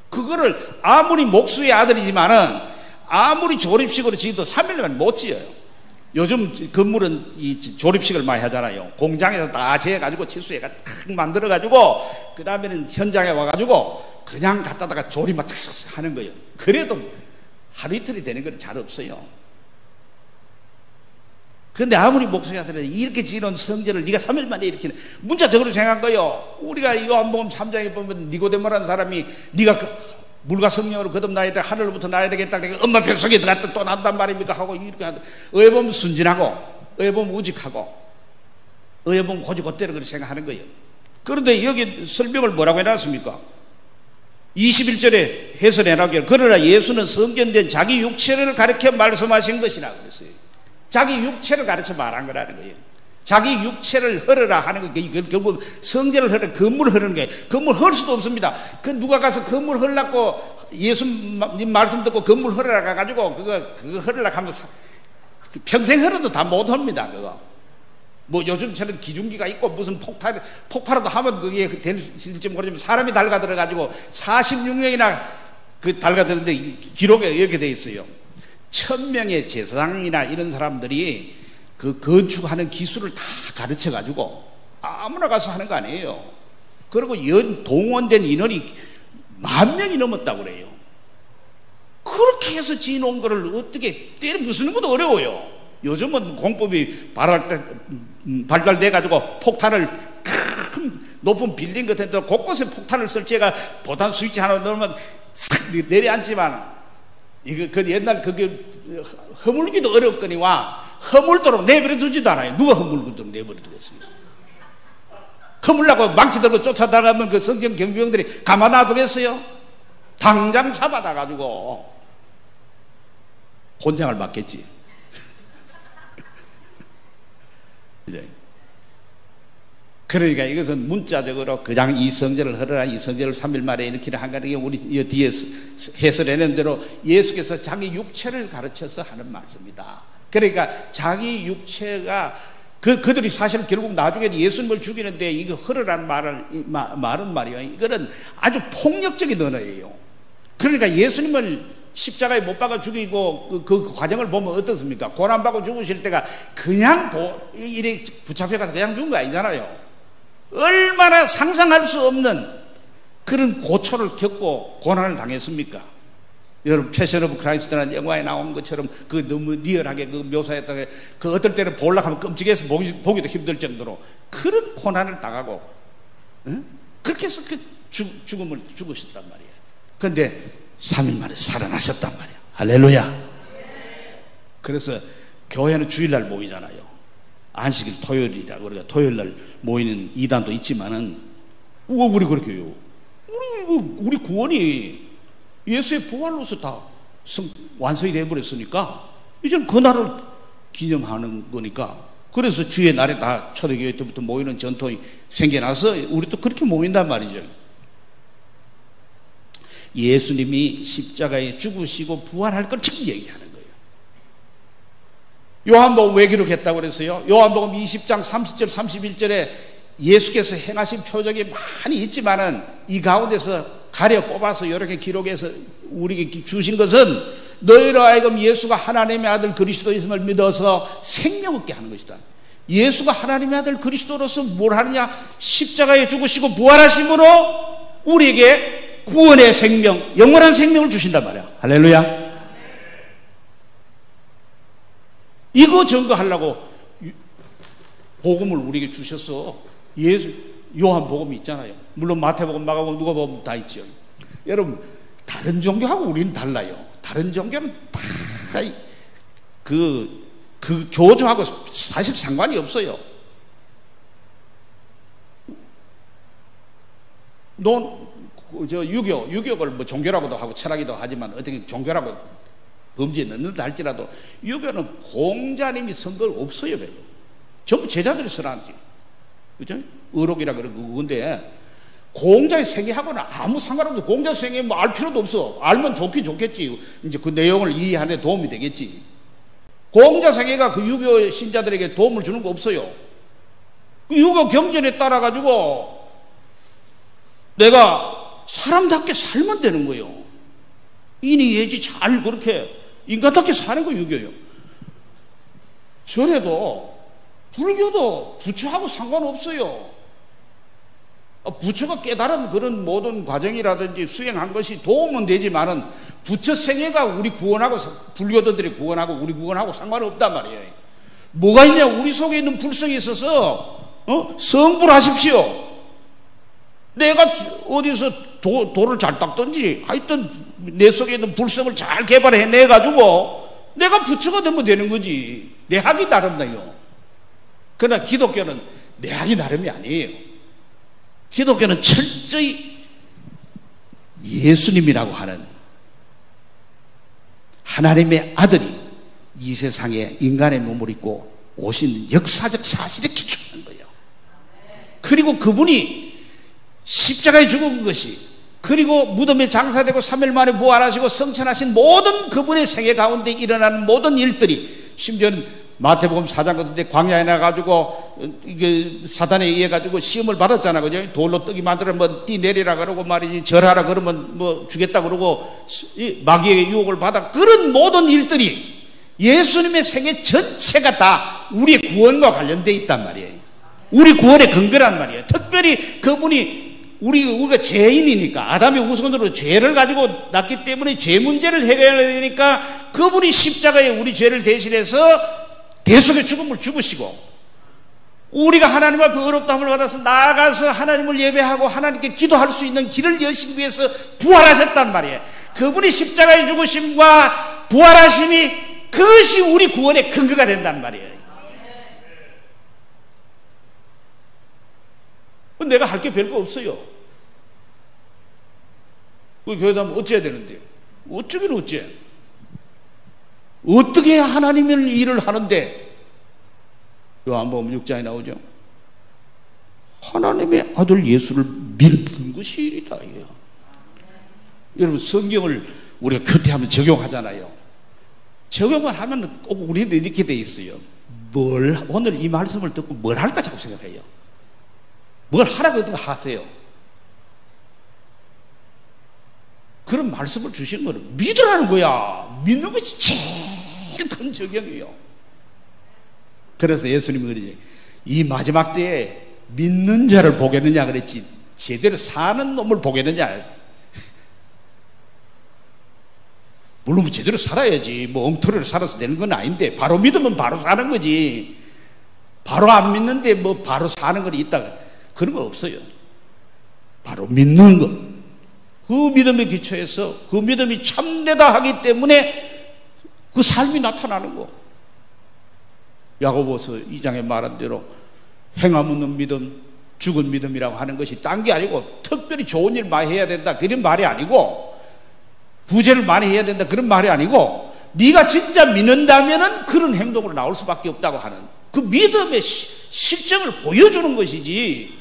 그거를 아무리 목수의 아들이지만은 아무리 조립식으로 지어도 3일 만에 못 지어요. 요즘 건물은 이 조립식을 많이 하잖아요. 공장에서 다 재해가지고 치수해가 탁 만들어가지고 그 다음에는 현장에 와가지고 그냥 갖다다가 조립만 탁 하는 거예요. 그래도 하루 이틀이 되는 건 잘 없어요. 근데 아무리 목소리가 들어도 이렇게 지어놓은 성전을 네가 3일 만에 일으키는, 문자 적으로 생각한 거예요. 우리가 요한복음 3장에 보면 니고데모라는 사람이 네가 물과 성령으로 거듭나야 돼, 하늘로부터 나야 되겠다, 그러니까 엄마 뱃속에 들어갔다 또 난단 말입니까 하고 이렇게 하는데, 어에 보면 순진하고 어에 보면 우직하고 어에 보면 고지고대로 그렇게 생각하는 거예요. 그런데 여기 설명을 뭐라고 해놨습니까? 21절에 해설해놨기를 그러나 예수는 성전된 자기 육체를 가르쳐 말씀하신 것이라 그랬어요. 자기 육체를 가르쳐 말한 거라는 거예요. 자기 육체를 헐으라 하는 거, 결국 성전을 헐으라, 건물을 헐는 거예요. 건물 헐 수도 없습니다. 그 누가 가서 건물 헐라고 예수님 말씀 듣고 건물 헐으라 가가지고 그거 헐으라 하면 평생 헐어도 다 못 헐니다. 그거 뭐 요즘처럼 기중기가 있고 무슨 폭발도 하면 그게 될지 모르지만 사람이 달가들어가지고 46명이나 그 달가들었는데 기록에 이렇게 돼 있어요. 1000명의 제사장이나 이런 사람들이 그 건축하는 기술을 다 가르쳐 가지고 아무나 가서 하는 거 아니에요. 그리고 동원된 인원이 10,000명이 넘었다고 그래요. 그렇게 해서 지어놓은 거를 어떻게 때려 부수는 것도 어려워요. 요즘은 공법이 발달돼 가지고 폭탄을 큰 높은 빌딩 같은 데 곳곳에 폭탄을 설치해가 보탄 스위치 하나 넣으면 싹 내려앉지만 이거 그 옛날 그게 허물기도 어렵거니와 허물도록 내버려 두지도 않아요. 누가 허물도록 내버려 두겠어요? 허물라고 망치 들고 쫓아다가면 그 성경 경비병들이 가만 놔두겠어요? 당장 잡아다 가지고 혼장을 맞겠지. 그러니까 이것은 문자적으로 그냥 이 성전을 헐어라, 이 성전을 3일 만에 일으키라 한 거는 우리 뒤에 해설해낸 대로 예수께서 자기 육체를 가르쳐서 하는 말씀이다. 그러니까 자기 육체가 그들이 사실 결국 나중에 예수님을 죽이는데 이거 헐으라는 말은 말이요. 이거는 아주 폭력적인 언어예요. 그러니까 예수님을 십자가에 못 박아 죽이고 그 과정을 보면 어떻습니까? 고난받고 죽으실 때가 그냥 이래 붙잡혀가서 그냥 죽은 거 아니잖아요. 얼마나 상상할 수 없는 그런 고초를 겪고 고난을 당했습니까? 여러분 패션 오브 크라이스트라는 영화에 나온 것처럼 그 너무 리얼하게 그 묘사했다가 그 어떨 때는 보려고 하면 끔찍해서 보기도 힘들 정도로 그런 고난을 당하고 그렇게 해서 그 죽음을 죽으셨단 말이에요. 그런데 3일 만에 살아나셨단 말이에요. 할렐루야. 그래서 교회는 주일날 모이잖아요. 안식일 토요일이라고 우리가 토요일날 모이는 이단도 있지만은 우리 그렇게 해요. 우리 구원이 예수의 부활로서 다 완성이 되어버렸으니까 이제는 그날을 기념하는 거니까 그래서 주의 날에 다 초대교회 때부터 모이는 전통이 생겨나서 우리도 그렇게 모인단 말이죠. 예수님이 십자가에 죽으시고 부활할 걸 지금 얘기하는 거예요. 요한복음 왜 기록했다고 그랬어요? 요한복음 20장 30절 31절에 예수께서 행하신 표적이 많이 있지만은 이 가운데서 가려 뽑아서 이렇게 기록해서 우리에게 주신 것은 너희로 하여금 예수가 하나님의 아들 그리스도이심을 믿어서 생명 얻게 하는 것이다. 예수가 하나님의 아들 그리스도로서 뭘 하느냐? 십자가에 죽으시고 부활하심으로 우리에게 구원의 생명, 영원한 생명을 주신단 말이야. 할렐루야. 이거 증거하려고 복음을 우리에게 주셨어. 요한복음이 있잖아요. 물론 마태복음, 마가복음, 누가복음 다 있죠. 여러분 다른 종교하고 우리는 달라요. 다른 종교는 다 그 교조하고 사실 상관이 없어요. 유교를 뭐 종교라고도 하고 철학이도 하지만 어떻게 종교라고 범죄에 넣는다 할지라도 유교는 공자님이 쓴 걸 없어요. 별로. 전부 제자들이 써놨지. 그죠? 의록이라 그러고 그건데 공자의 생애하고는 아무 상관없어. 공자 생애 뭐 알 필요도 없어. 알면 좋긴 좋겠지. 이제 그 내용을 이해하는 데 도움이 되겠지. 공자 생애가 그 유교 신자들에게 도움을 주는 거 없어요. 그 유교 경전에 따라 가지고 내가 사람답게 살면 되는 거예요. 인이 예지 잘 그렇게 인간답게 사는 거 유교예요. 절에도 불교도 부처하고 상관없어요. 부처가 깨달은 그런 모든 과정이라든지 수행한 것이 도움은 되지만은 부처 생애가 우리 구원하고 불교도들이 구원하고 우리 구원하고 상관없단 말이에요. 뭐가 있냐? 우리 속에 있는 불성이 있어서 성불하십시오. 내가 어디서 돌을 잘 닦든지 하여튼 내 속에 있는 불성을 잘 개발해내 가지고 내가 부처가 되면 되는 거지. 내 학이 다릅나요. 그러나 기독교는 내 학이 다름이 아니에요. 기독교는 철저히 예수님이라고 하는 하나님의 아들이 이 세상에 인간의 몸을 입고 오신 역사적 사실에 기초하는 거예요. 그리고 그분이 십자가에 죽은 것이 그리고 무덤에 장사되고 3일 만에 부활하시고 성천하신 모든 그분의 생애 가운데 일어나는 모든 일들이 심지어는 마태복음 4장 같은데 광야에 나가지고 이게 사단에 의해 가지고 시험을 받았잖아, 그죠? 돌로 떡이 만들어 뭐 띠 내리라 그러고 말이지 절하라 그러면 뭐 주겠다 그러고 마귀의 유혹을 받아 그런 모든 일들이 예수님의 생애 전체가 다 우리의 구원과 관련돼 있단 말이에요. 우리 구원의 근거란 말이에요. 특별히 그분이 우리가 죄인이니까 아담의 후손으로 죄를 가지고 났기 때문에 죄 문제를 해결해야 되니까 그분이 십자가에 우리 죄를 대신해서 대속의 죽음을 죽으시고 우리가 하나님 앞에 의롭다함을 받아서 나아가서 하나님을 예배하고 하나님께 기도할 수 있는 길을 여시기 위해서 부활하셨단 말이에요. 그분이 십자가에 죽으심과 부활하심이 그것이 우리 구원의 근거가 된단 말이에요. 내가 할 게 별거 없어요. 우리 교회도 하면 어째야 되는데요? 어쩌긴 어째? 어떻게 해야 하나님의 일을 하는데? 요한복음 6장에 나오죠. 하나님의 아들 예수를 믿는 것이 일이다. 여러분 성경을 우리가 큐티하면 적용하잖아요. 적용을 하면 꼭 우리는 이렇게 돼 있어요. 오늘 이 말씀을 듣고 뭘 할까 자꾸 생각해요. 뭘 하라고 하세요. 그런 말씀을 주신 거는 믿으라는 거야. 믿는 것이 제일 큰 적용이에요. 그래서 예수님은 그러지, 이 마지막 때에 믿는 자를 보겠느냐 그랬지, 제대로 사는 놈을 보겠느냐. 물론 제대로 살아야지, 뭐 엉터리로 살아서 되는 건 아닌데, 바로 믿으면 바로 사는 거지. 바로 안 믿는데 뭐 바로 사는 건 있다, 그런 거 없어요. 바로 믿는 것, 그 믿음에 기초해서 그 믿음이 참되다 하기 때문에 그 삶이 나타나는 거. 야고보서 2장에 말한 대로 행함 없는 믿음, 죽은 믿음이라고 하는 것이 딴 게 아니고 특별히 좋은 일 많이 해야 된다 그런 말이 아니고, 부재를 많이 해야 된다 그런 말이 아니고, 네가 진짜 믿는다면은 그런 행동으로 나올 수밖에 없다고 하는 그 믿음의 실정을 보여주는 것이지.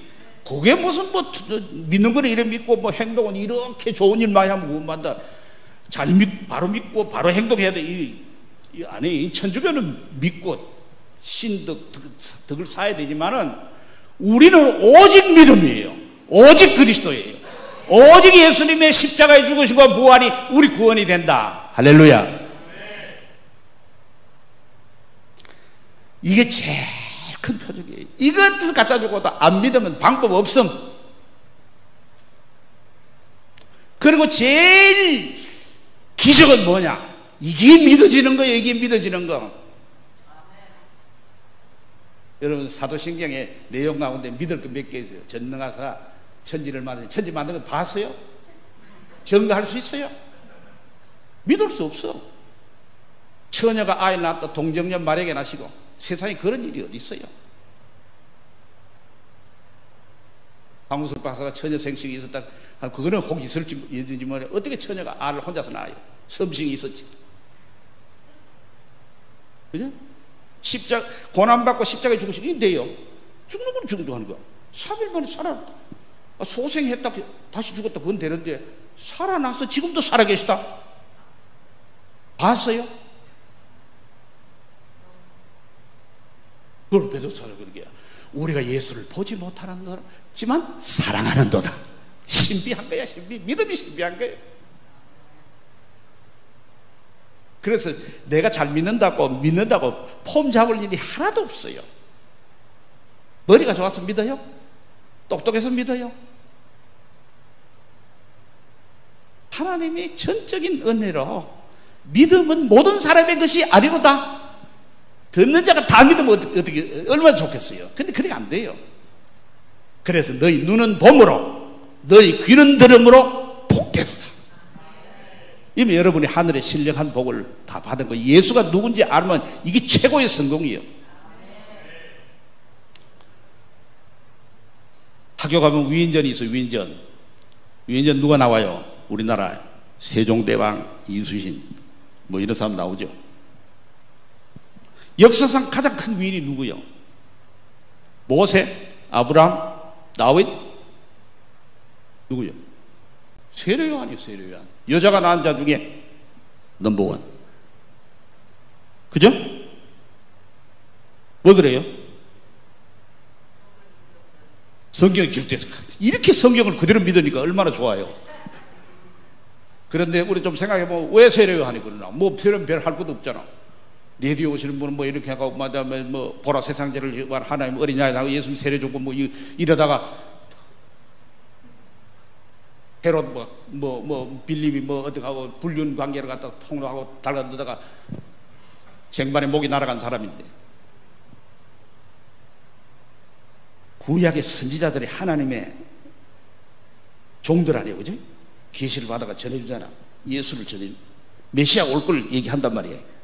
그게 무슨 뭐 믿는 거는 이래 믿고 뭐 행동은 이렇게 좋은 일 많이 하면 구원받는다, 잘 믿고 바로 믿고 바로 행동해야 돼, 이 안에 천주교는 믿고 신덕을 사야 되지만은 우리는 오직 믿음이에요. 오직 그리스도예요. 오직 예수님의 십자가의 죽으심과 부활이 우리 구원이 된다. 할렐루야. 이게 제일 큰 표적이에요. 이것을 갖다 주고도 안 믿으면 방법 없음. 그리고 제일 기적은 뭐냐? 이게 믿어지는 거예요. 이게 믿어지는 거. 여러분, 사도신경의 내용 가운데 믿을 거 몇 개 있어요. 전능하사 천지를 만든, 천지 만든 거 봤어요? 증거할 수 있어요? 믿을 수 없어. 처녀가 아이 낳았다 동정녀 말에게 나시고, 세상에 그런 일이 어디 있어요? 강무술 박사가 처녀 생식이 있었다, 그거는 혹 있을지 모르겠지만 어떻게 처녀가 알을 혼자서 낳아요? 섬싱이 있었지. 그죠? 십자가 고난받고 십자가에 죽으시면 돼요. 죽는 건 죽는 거야. 3일 만에 살아, 소생했다 다시 죽었다 그건 되는데, 살아나서 지금도 살아계시다. 봤어요? 그걸 베드로서 그러게, 우리가 예수를 보지 못하는지만 사랑하는도다. 신비한 거야. 믿음이 신비한 거예요. 그래서 내가 잘 믿는다고 폼 잡을 일이 하나도 없어요. 머리가 좋아서 믿어요? 똑똑해서 믿어요? 하나님의 전적인 은혜로 믿음은 모든 사람의 것이 아니로다. 듣는 자가 다 믿으면 어떻게 얼마나 좋겠어요. 근데 그렇게 안 돼요. 그래서 너희 눈은 봄으로 너희 귀는 들음으로 복되도다. 이미 여러분이 하늘의 신령한 복을 다 받은 거예요. 예수가 누군지 알면 이게 최고의 성공이에요. 학교 가면 위인전이 있어요. 위인전 누가 나와요? 우리나라 세종대왕, 이순신 뭐 이런 사람 나오죠. 역사상 가장 큰 위인이 누구요? 모세, 아브라함, 다윗, 누구요? 세례요한이요. 세례요한. 여자가 낳은 자 중에 넘버원. 그죠? 왜 그래요? 성경이 기록돼서 이렇게 성경을 그대로 믿으니까 얼마나 좋아요. 그런데 우리 좀 생각해보면 왜 세례요한이 그러나? 뭐 별 할 것도 없잖아. 레디오 오시는 분은 뭐 이렇게 하고, 그다음에 뭐 보라 세상죄를 하나님 어린 양이 나고 예수님 세례 주고 뭐 이러다가 헤롯 뭐 빌림이 뭐 어떻게 하고 불륜 관계를 갖다 폭로하고 달라들다가 쟁반에 목이 날아간 사람인데, 구약의 선지자들이 하나님의 종들 아니에요, 그죠? 계시를 받아가 전해주잖아. 예수를 전해, 메시아 올 걸 얘기한단 말이에요.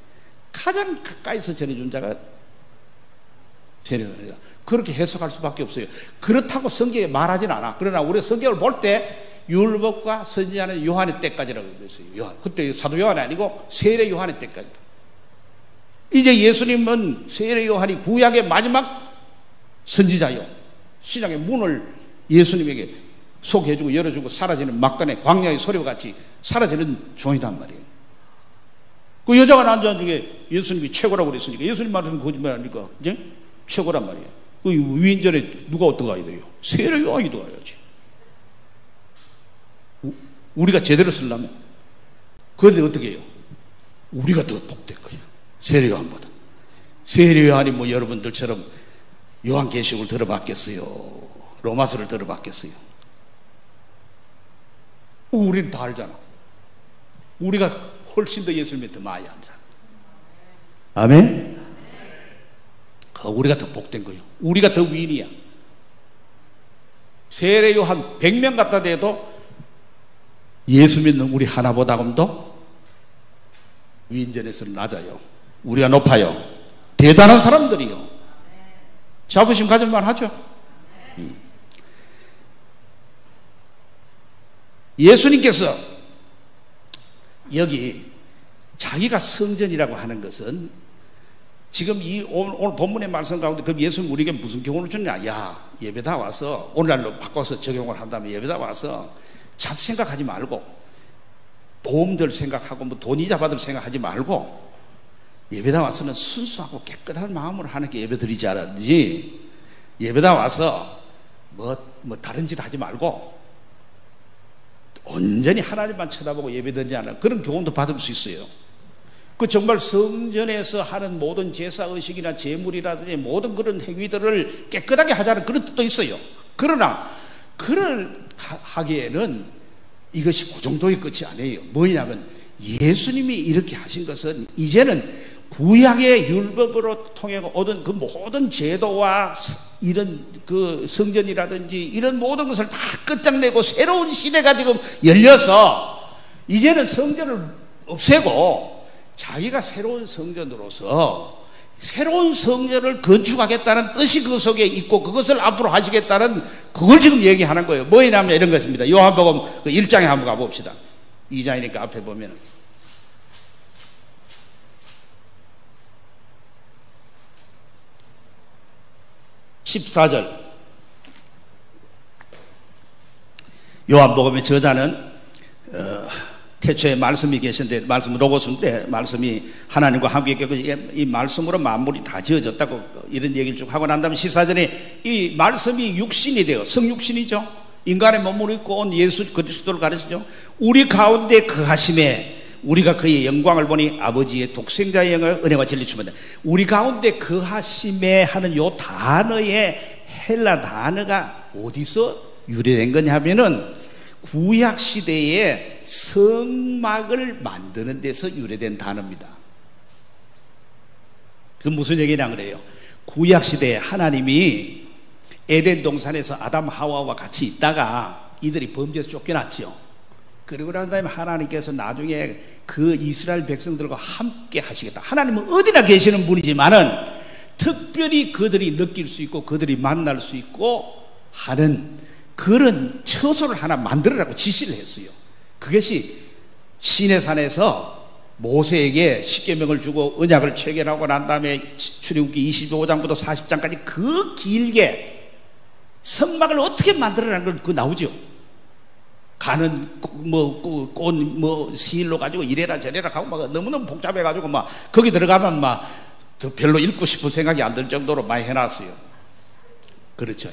가장 가까이서 전해준 자가 세례요한이다. 그렇게 해석할 수밖에 없어요. 그렇다고 성경에 말하진 않아. 그러나 우리가 성경을 볼 때 율법과 선지자는 요한의 때까지라고 했어요. 요한. 그때 사도 요한이 아니고 세례 요한의 때까지다. 이제 예수님은 세례 요한이 구약의 마지막 선지자요. 신약의 문을 예수님에게 소개해주고 열어주고 사라지는 막간의 광야의 소리와 같이 사라지는 종이단 말이에요. 그 여자가 낳은 자 중에 예수님이 최고라고 그랬으니까 예수님 말씀은 거짓말 아닙니까? 이제 최고란 말이에요. 그 위인전에 누가 어떻게 가야 돼요? 세례 요한이 들어가야지. 우리가 제대로 쓰려면. 그런데 어떻게 해요? 우리가 더 복된 거야. 세례요한보다. 세례요한이 뭐 여러분들처럼 요한계시록을 들어봤겠어요? 로마서를 들어봤겠어요? 우리는 다 알잖아. 우리가 훨씬 더 예수님에 더 많이 알잖아. 아멘? 우리가 더 복된 거예요. 우리가 더 위인이야. 세례요한 100명 갖다 대도 예수 믿는 우리 하나보다도 위인전에서는 낮아요. 우리가 높아요. 대단한 사람들이요. 자부심 가질만 하죠. 예수님께서 여기 자기가 성전이라고 하는 것은 지금 이 오늘 본문의 말씀 가운데 그럼 예수님 우리에게 무슨 교훈을 줬냐? 야, 예배다 와서 오늘날로 바꿔서 적용을 한다면 예배다 와서 잡생각하지 말고 보험들 생각하고 뭐 돈 이자 받을 생각하지 말고 예배다 와서는 순수하고 깨끗한 마음으로 하나님께 예배 드리지 않았지. 예배다 와서 뭐 다른 짓 하지 말고 온전히 하나님만 쳐다보고 예배 드리지 않는 그런 교훈도 받을 수 있어요. 그 정말 성전에서 하는 모든 제사 의식이나 제물이라든지 모든 그런 행위들을 깨끗하게 하자는 그런 뜻도 있어요. 그러나 그를 하기에는 이것이 그 정도의 끝이 아니에요. 뭐냐면 예수님이 이렇게 하신 것은 이제는 구약의 율법으로 통해 얻은 그 모든 제도와 이런 그 성전이라든지 이런 모든 것을 다 끝장내고 새로운 시대가 지금 열려서 이제는 성전을 없애고 자기가 새로운 성전으로서 새로운 성전을 건축하겠다는 뜻이 그 속에 있고 그것을 앞으로 하시겠다는 그걸 지금 얘기하는 거예요. 뭐냐면 이런 것입니다. 요한복음 1장에 한번 가봅시다. 2장이니까 앞에 보면 14절 요한복음의 저자는 태초에 말씀이 계신데 말씀 로고스인데 말씀이 하나님과 함께 있고 이 말씀으로 만물이 다 지어졌다고 이런 얘기를 쭉 하고 난 다음에 14절에 이 말씀이 육신이 되어 성육신이죠. 인간의 몸으로 입고 온 예수 그리스도를 가르치죠. 우리 가운데 거하심에 우리가 그의 영광을 보니 아버지의 독생자의 영광을 은혜와 진리 주면 우리 가운데 거하심에 하는 요 단어의 헬라 단어가 어디서 유래된 거냐 하면은 구약 시대에 성막을 만드는 데서 유래된 단어입니다. 그 무슨 얘기냐 그래요? 구약 시대에 하나님이 에덴 동산에서 아담 하와와 같이 있다가 이들이 범죄에서 쫓겨났죠. 그리고 난 다음에 하나님께서 나중에 그 이스라엘 백성들과 함께 하시겠다. 하나님은 어디나 계시는 분이지만은 특별히 그들이 느낄 수 있고 그들이 만날 수 있고 하는 그런 처소를 하나 만들으라고 지시를 했어요. 그것이 시내산에서 모세에게 십계명을 주고 언약을 체결하고 난 다음에 출애굽기 25장부터 40장까지 그 길게 성막을 어떻게 만들어라는 걸 그 나오죠. 가는 꽃 시일로 가지고 이래라 저래라 하고 막 너무너무 복잡해 가지고 막 거기 들어가면 막 별로 읽고 싶은 생각이 안 들 정도로 많이 해놨어요. 그렇죠.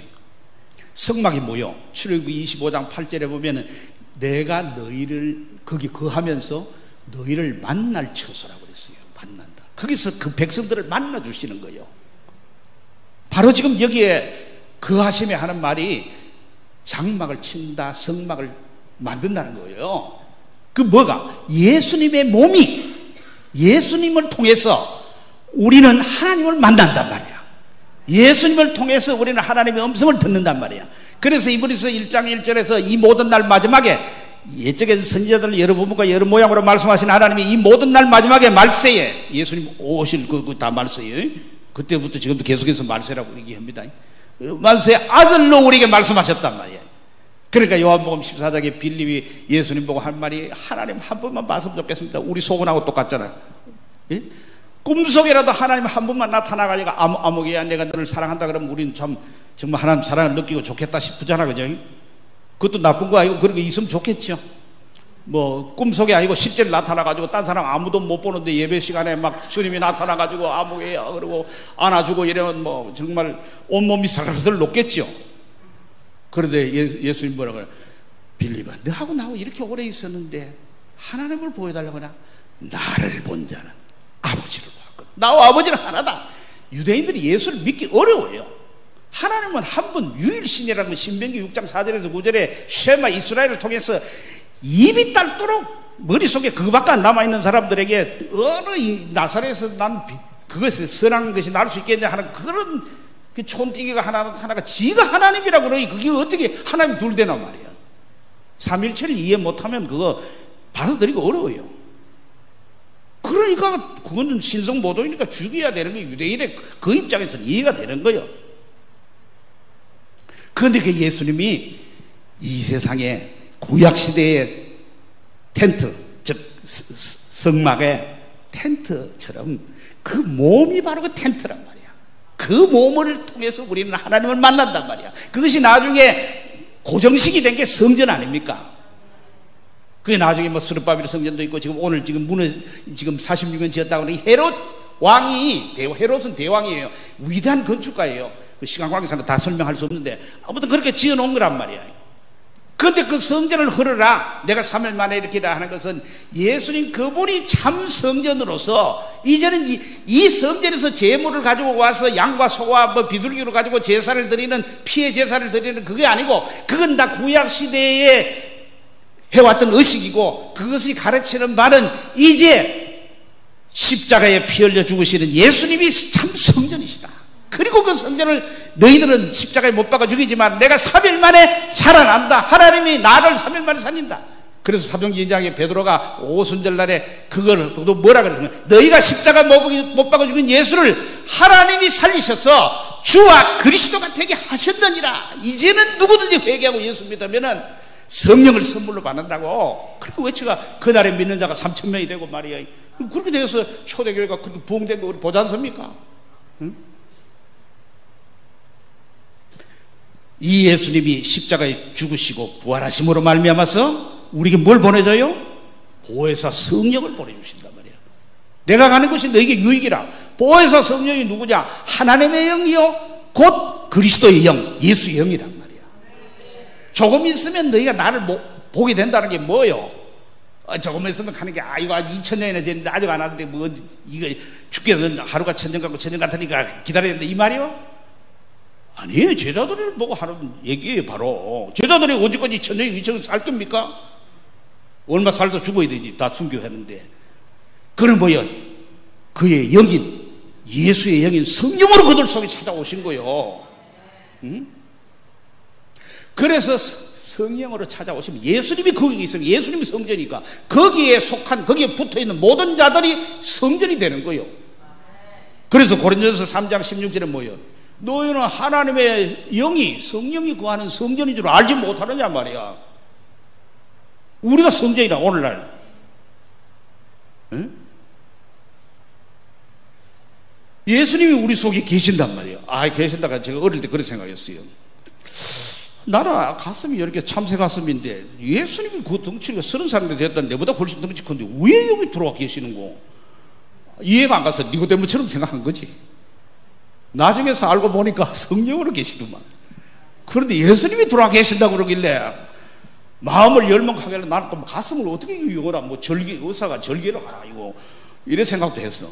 성막이 뭐요? 출애굽기 25장 8절에 보면은 내가 너희를 거기 거하면서 너희를 만날 처소라고 그랬어요. 만난다. 거기서 그 백성들을 만나 주시는 거예요. 바로 지금 여기에 거하심에 하는 말이 장막을 친다, 성막을 만든다는 거예요. 그 뭐가? 예수님의 몸이 예수님을 통해서 우리는 하나님을 만난단 말이야. 예수님을 통해서 우리는 하나님의 음성을 듣는단 말이야. 그래서 이브리서 1장 1절에서 이 모든 날 마지막에 옛적에 선지자들 여러 부분과 여러 모양으로 말씀하신 하나님이 이 모든 날 마지막에 말세에 예수님 오실 그 다 말세예요. 그때부터 지금도 계속해서 말세라고 얘기합니다. 말세의 아들로 우리에게 말씀하셨단 말이에요. 그러니까 요한복음 14장에 빌립이 예수님 보고 한 말이 하나님 한 번만 봤으면 좋겠습니다. 우리 속은하고 똑같잖아요. 예? 꿈속에라도 하나님 한 번만 나타나가지고 아무개야 내가 너를 사랑한다 그러면 우리는 참 정말 하나님 사랑을 느끼고 좋겠다 싶잖아. 그죠? 그것도 나쁜 거 아니고 그런 거 있으면 좋겠죠. 뭐 꿈속이 아니고 실제로 나타나가지고 딴 사람 아무도 못 보는데 예배 시간에 막 주님이 나타나가지고 아무개야 그러고 안아주고 이러면 뭐 정말 온몸이 사르르 녹겠죠. 그런데 예수님 뭐라 그래요? 빌립아, 너하고 나하고 이렇게 오래 있었는데 하나님을 보여달라고 하나? 나를 본 자는 아버지를 보았거든. 나와 아버지는 하나다. 유대인들이 예수를 믿기 어려워요. 하나님은 한 분 유일신이라는 건 신명기 6장 4절에서 9절에 쉐마 이스라엘을 통해서 입이 닳도록 머릿속에 그거밖에 안 남아있는 사람들에게 어느 이 나사렛에서 난 그것이 선한 것이 날 수 있겠냐 하는 그런 그 촌띠기가 하나가 지가 하나님이라고 그러니 그게 어떻게 하나님 둘 되나 말이야. 삼일체를 이해 못하면 그거 받아들이기 어려워요. 그러니까 그거는 신성모독이니까 죽여야 되는 게 유대인의 그 입장에서는 이해가 되는 거예요. 그런데 그 예수님이 이 세상에 구약시대의 텐트, 즉 성막의 텐트처럼 그 몸이 바로 그 텐트란 말이야. 그 몸을 통해서 우리는 하나님을 만난단 말이야. 그것이 나중에 고정식이 된 게 성전 아닙니까? 그게 나중에 뭐 스룹바빌 성전도 있고 지금 오늘 지금 지금 46년 지었다고 하는 헤롯 왕이 헤롯은 대왕이에요. 위대한 건축가예요. 그 시간 관계상 다 설명할 수 없는데 아무튼 그렇게 지어놓은 거란 말이야. 그런데 그 성전을 흐르라 내가 3일 만에 이렇게 하는 것은 예수님 그분이 참 성전으로서 이제는 이 성전에서 제물을 가지고 와서 양과 소와 뭐 비둘기로 가지고 제사를 드리는 피의 제사를 드리는 그게 아니고 그건 다 구약시대에 해왔던 의식이고 그것이 가르치는 바는 이제 십자가에 피 흘려 죽으시는 예수님이 참 성전이시다. 그리고 그 성전을 너희들은 십자가에 못 박아 죽이지만 내가 3일 만에 살아난다. 하나님이 나를 3일 만에 살린다. 그래서 사도행전 2장에 베드로가 오순절날에 그거를 뭐라 그랬냐면 너희가 십자가 못 박아 죽인 예수를 하나님이 살리셔서 주와 그리스도가 되게 하셨느니라. 이제는 누구든지 회개하고 예수 믿으면은 성령을 선물로 받는다고. 그리고 외치가 그날에 믿는 자가 3,000명이 되고 말이야. 그렇게 돼서 초대교회가 그렇게 부흥된 거 우리 보지 않습니까? 응? 이 예수님이 십자가에 죽으시고 부활하심으로 말미암아서 우리에게 뭘 보내줘요? 보혜사 성령을 보내주신단 말이야. 내가 가는 것이 너에게 유익이라. 보혜사 성령이 누구냐? 하나님의 영이요 곧 그리스도의 영, 예수의 영이란 말이야. 조금 있으면 너희가 나를 보게 된다는 게 뭐요? 조금 있으면 가는 게 이거 2000년이나 됐는데 아직 안 하는데 뭐 이거 죽게서 하루가 1000년 같고 1000년 같으니까 기다려야 된다 이 말이요? 아니에요. 제자들을 보고 하는 얘기예요. 바로 제자들이 언제까지 1000년 2000년 살 겁니까? 얼마 살도 죽어야 되지. 다 순교했는데. 그는 뭐예요? 그의 영인 예수의 영인 성령으로 그들 속에 찾아오신 거예요. 응? 그래서 성령으로 찾아오시면 예수님이 거기에 있으면 예수님이 성전이니까 거기에 속한 거기에 붙어있는 모든 자들이 성전이 되는 거예요. 그래서 고린도전서 3장 16절에 뭐예요? 너희는 하나님의 영이 성령이 거하는 성전인 줄 알지 못하느냐 말이야. 우리가 성전이라 오늘날. 응? 예수님이 우리 속에 계신단 말이에요. 계신다가 제가 어릴 때 그렇게 생각했어요. 나라 가슴이 이렇게 참새 가슴인데 예수님이 그 덩치가 30살인데 됐다 내보다 훨씬 덩치 큰데 왜 여기 들어와 계시는 거? 이해가 안 가서 니고데모처럼 생각한 거지. 나중에서 알고 보니까 성령으로 계시더만. 그런데 예수님이 들어와 계신다고 그러길래 마음을 열망하길래 나는 또 가슴을 어떻게 이거라 뭐 의사가 절개를 하나 이거 이래 생각도 했어.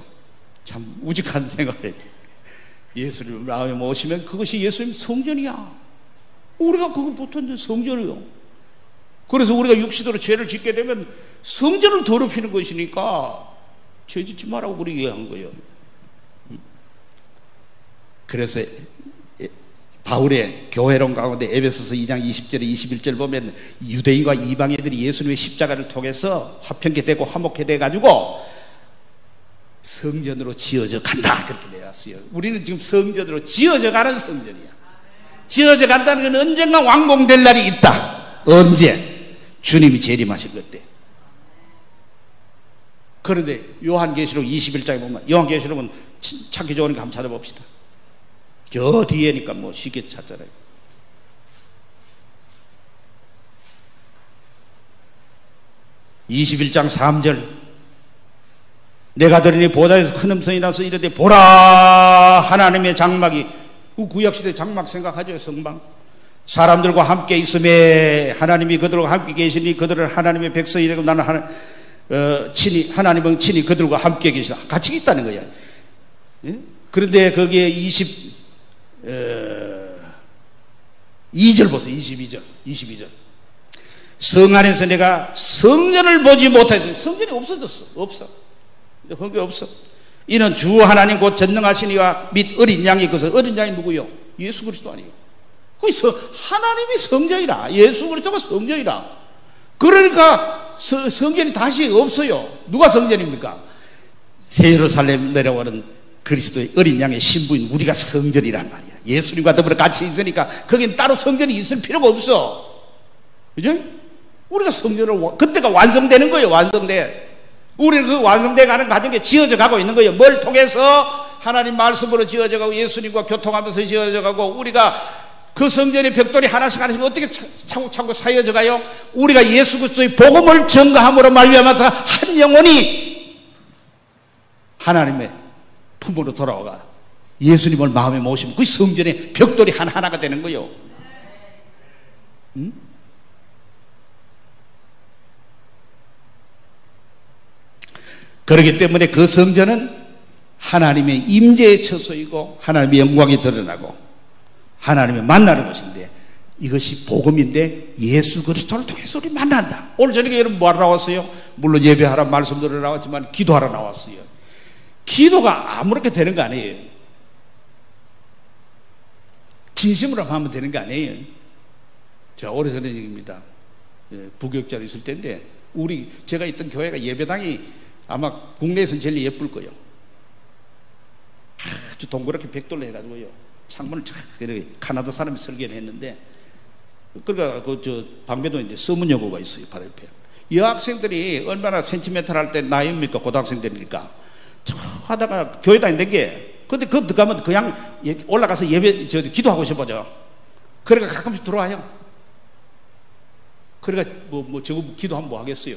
참 우직한 생각을 했지. 예수님 마음에 모시면 그것이 예수님 성전이야. 우리가 그거 붙었는데 성전이요. 그래서 우리가 육신으로 죄를 짓게 되면 성전을 더럽히는 것이니까 죄 짓지 말라고 우리 얘기한 거예요. 그래서 바울의 교회론 가운데 에베소서 2장 20절에 21절 보면 유대인과 이방인들이 예수님의 십자가를 통해서 화평케 되고 화목케 돼 가지고 성전으로 지어져 간다 그렇게 되었어요. 우리는 지금 성전으로 지어져 가는 성전이야. 지어져 간다는 건 언젠가 완공될 날이 있다. 언제? 주님이 재림하실 그때. 그런데 요한계시록 21장에 보면 요한계시록은 찾기 좋으니까 한번 찾아봅시다. 저 뒤에니까 뭐 쉽게 찾잖아요. (21장 3절) 내가 들으니 보좌에서 큰 음성이 나서 이르되 보라 하나님의 장막이 그 구약시대 장막 생각하죠. 성막 사람들과 함께 있음에 하나님이 그들과 함께 계시니 그들은 하나님의 백성이 되고 나는 하나님은 친히 그들과 함께 계시다. 같이 있다는 거야. 예? 그런데 거기에 22절 보세요. 22절. 성 안에서 내가 성전을 보지 못해서 성전이 없어졌어. 없어. 거기 없어. 이는 주 하나님 곧 전능하시니와 및 어린 양이 그래서 어린 양이 누구요? 예수 그리스도 아니에요. 거기서 하나님이 성전이라. 예수 그리스도가 성전이라. 그러니까 성전이 다시 없어요. 누가 성전입니까? 새 예루살렘 내려오는 그리스도의 어린 양의 신부인 우리가 성전이란 말이야. 예수님과 더불어 같이 있으니까 거긴 따로 성전이 있을 필요가 없어. 그죠? 우리가 성전을 그때가 완성되는 거예요. 완성돼. 우리는 그 완성돼 가는 과정에 지어져 가고 있는 거예요. 뭘 통해서? 하나님 말씀으로 지어져 가고 예수님과 교통하면서 지어져 가고 우리가 그 성전의 벽돌이 하나씩 어떻게 차곡차곡 쌓여져 가요? 우리가 예수 그리스도의 복음을 전가함으로 말미암아서 한 영혼이 하나님의 품으로 돌아오가 예수님을 마음에 모시면 그 성전의 벽돌이 하나하나가 되는 거예요. 응? 그렇기 때문에 그 성전은 하나님의 임재의 처소이고 하나님의 영광이 드러나고 하나님의 만나는 것인데 이것이 복음인데 예수 그리스도를 통해서 우리 만난다. 오늘 저녁에 여러분 뭐하러 나왔어요? 물론 예배하라 말씀 들으러 나왔지만 기도하러 나왔어요. 기도가 아무렇게 되는 거 아니에요. 진심으로 하면 되는 거 아니에요. 자, 오래전의 얘기입니다. 부교육자로 있을 때인데 제가 있던 교회가 예배당이 아마 국내에서는 제일 예쁠 거예요. 아주 동그랗게 벽돌로 해가지고요. 창문을 쫙 카나다 사람이 설계를 했는데 그러니까 방배동에 서문여고가 있어요. 바로 옆에. 여학생들이 얼마나 센티메트를 할 때 나이입니까? 고등학생들이니까 하다가 교회 다니는 게 근데 그거 들어가면 그냥 올라가서 기도하고 싶어져. 그러니까 가끔씩 들어와요. 그러니까 저거 기도하면 뭐 하겠어요.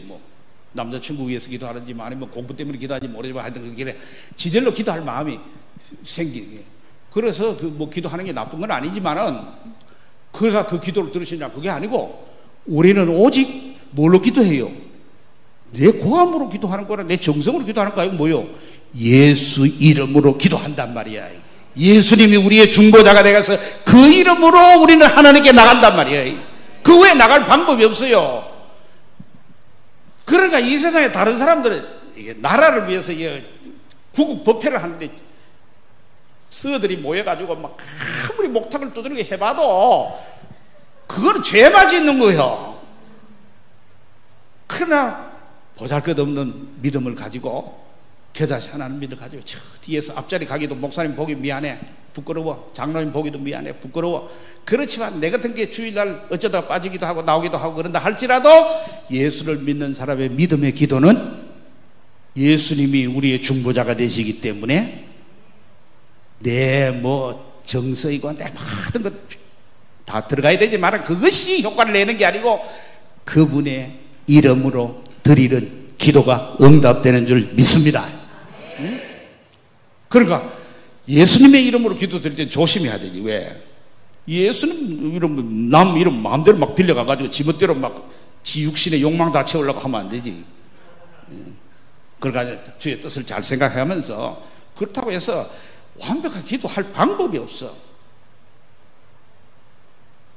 남자친구 위해서 기도하는지 아니면 공부 때문에 기도하는지 모르지만 하여튼 그게 지절로 기도할 마음이 생기게. 그래서 기도하는 게 나쁜 건 아니지만은 그가 그 기도를 들으시냐 그게 아니고 우리는 오직 뭘로 기도해요? 내 고함으로 기도하는 거라 내 정성으로 기도하는 거 아니고 뭐요? 예수 이름으로 기도한단 말이야. 예수님이 우리의 중보자가 되어서 그 이름으로 우리는 하나님께 나간단 말이야. 그 외에 나갈 방법이 없어요. 그러니까 이 세상에 다른 사람들은 이게 나라를 위해서 구국 법회를 하는데 스들이 모여가지고 막 아무리 목탁을 두드리게 해봐도 그거는 죄맞이 있는 거예요. 그러나 보잘것없는 믿음을 가지고 겨자씨 하나는 믿음을 가지고 저 뒤에서 앞자리 가기도 목사님 보기 미안해 부끄러워, 장로님 보기도 미안해 부끄러워. 그렇지만 내 같은 게 주일날 어쩌다 빠지기도 하고 나오기도 하고 그런다 할지라도 예수를 믿는 사람의 믿음의 기도는 예수님이 우리의 중보자가 되시기 때문에 내 정서이고 내 모든 것 다 들어가야 되지만 그것이 효과를 내는 게 아니고 그분의 이름으로 드리는 기도가 응답되는 줄 믿습니다. 응? 그러니까 예수님의 이름으로 기도 드릴 때 조심해야 되지. 왜? 예수님 이름 남 이름 마음대로 막 빌려가가지고 지멋대로 막 지 육신의 욕망 다 채우려고 하면 안 되지. 그러니까 주의 뜻을 잘 생각하면서 그렇다고 해서 완벽하게 기도할 방법이 없어.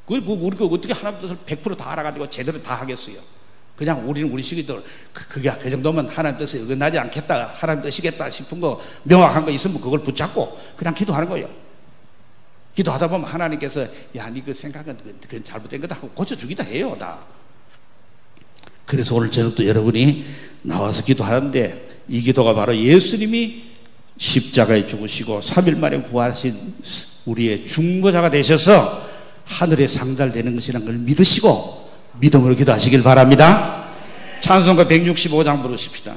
우리가 어떻게 하나님 뜻을 100% 다 알아가지고 제대로 다 하겠어요? 그냥 우리는 우리 시기대로 그 정도면 하나님 뜻에 어긋나지 않겠다, 하나님 뜻이겠다 싶은 거 명확한 거 있으면 그걸 붙잡고 그냥 기도하는 거예요. 기도하다 보면 하나님께서 야, 네 그 생각은 그건 잘못된 거다 하고 고쳐주기도 해요. 다. 그래서 오늘 저녁도 여러분이 나와서 기도하는데 이 기도가 바로 예수님이 십자가에 죽으시고 3일 만에 부활하신 우리의 중보자가 되셔서 하늘에 상달되는 것이라는 걸 믿으시고 믿음으로 기도하시길 바랍니다. 찬송가 165장 부르십시다.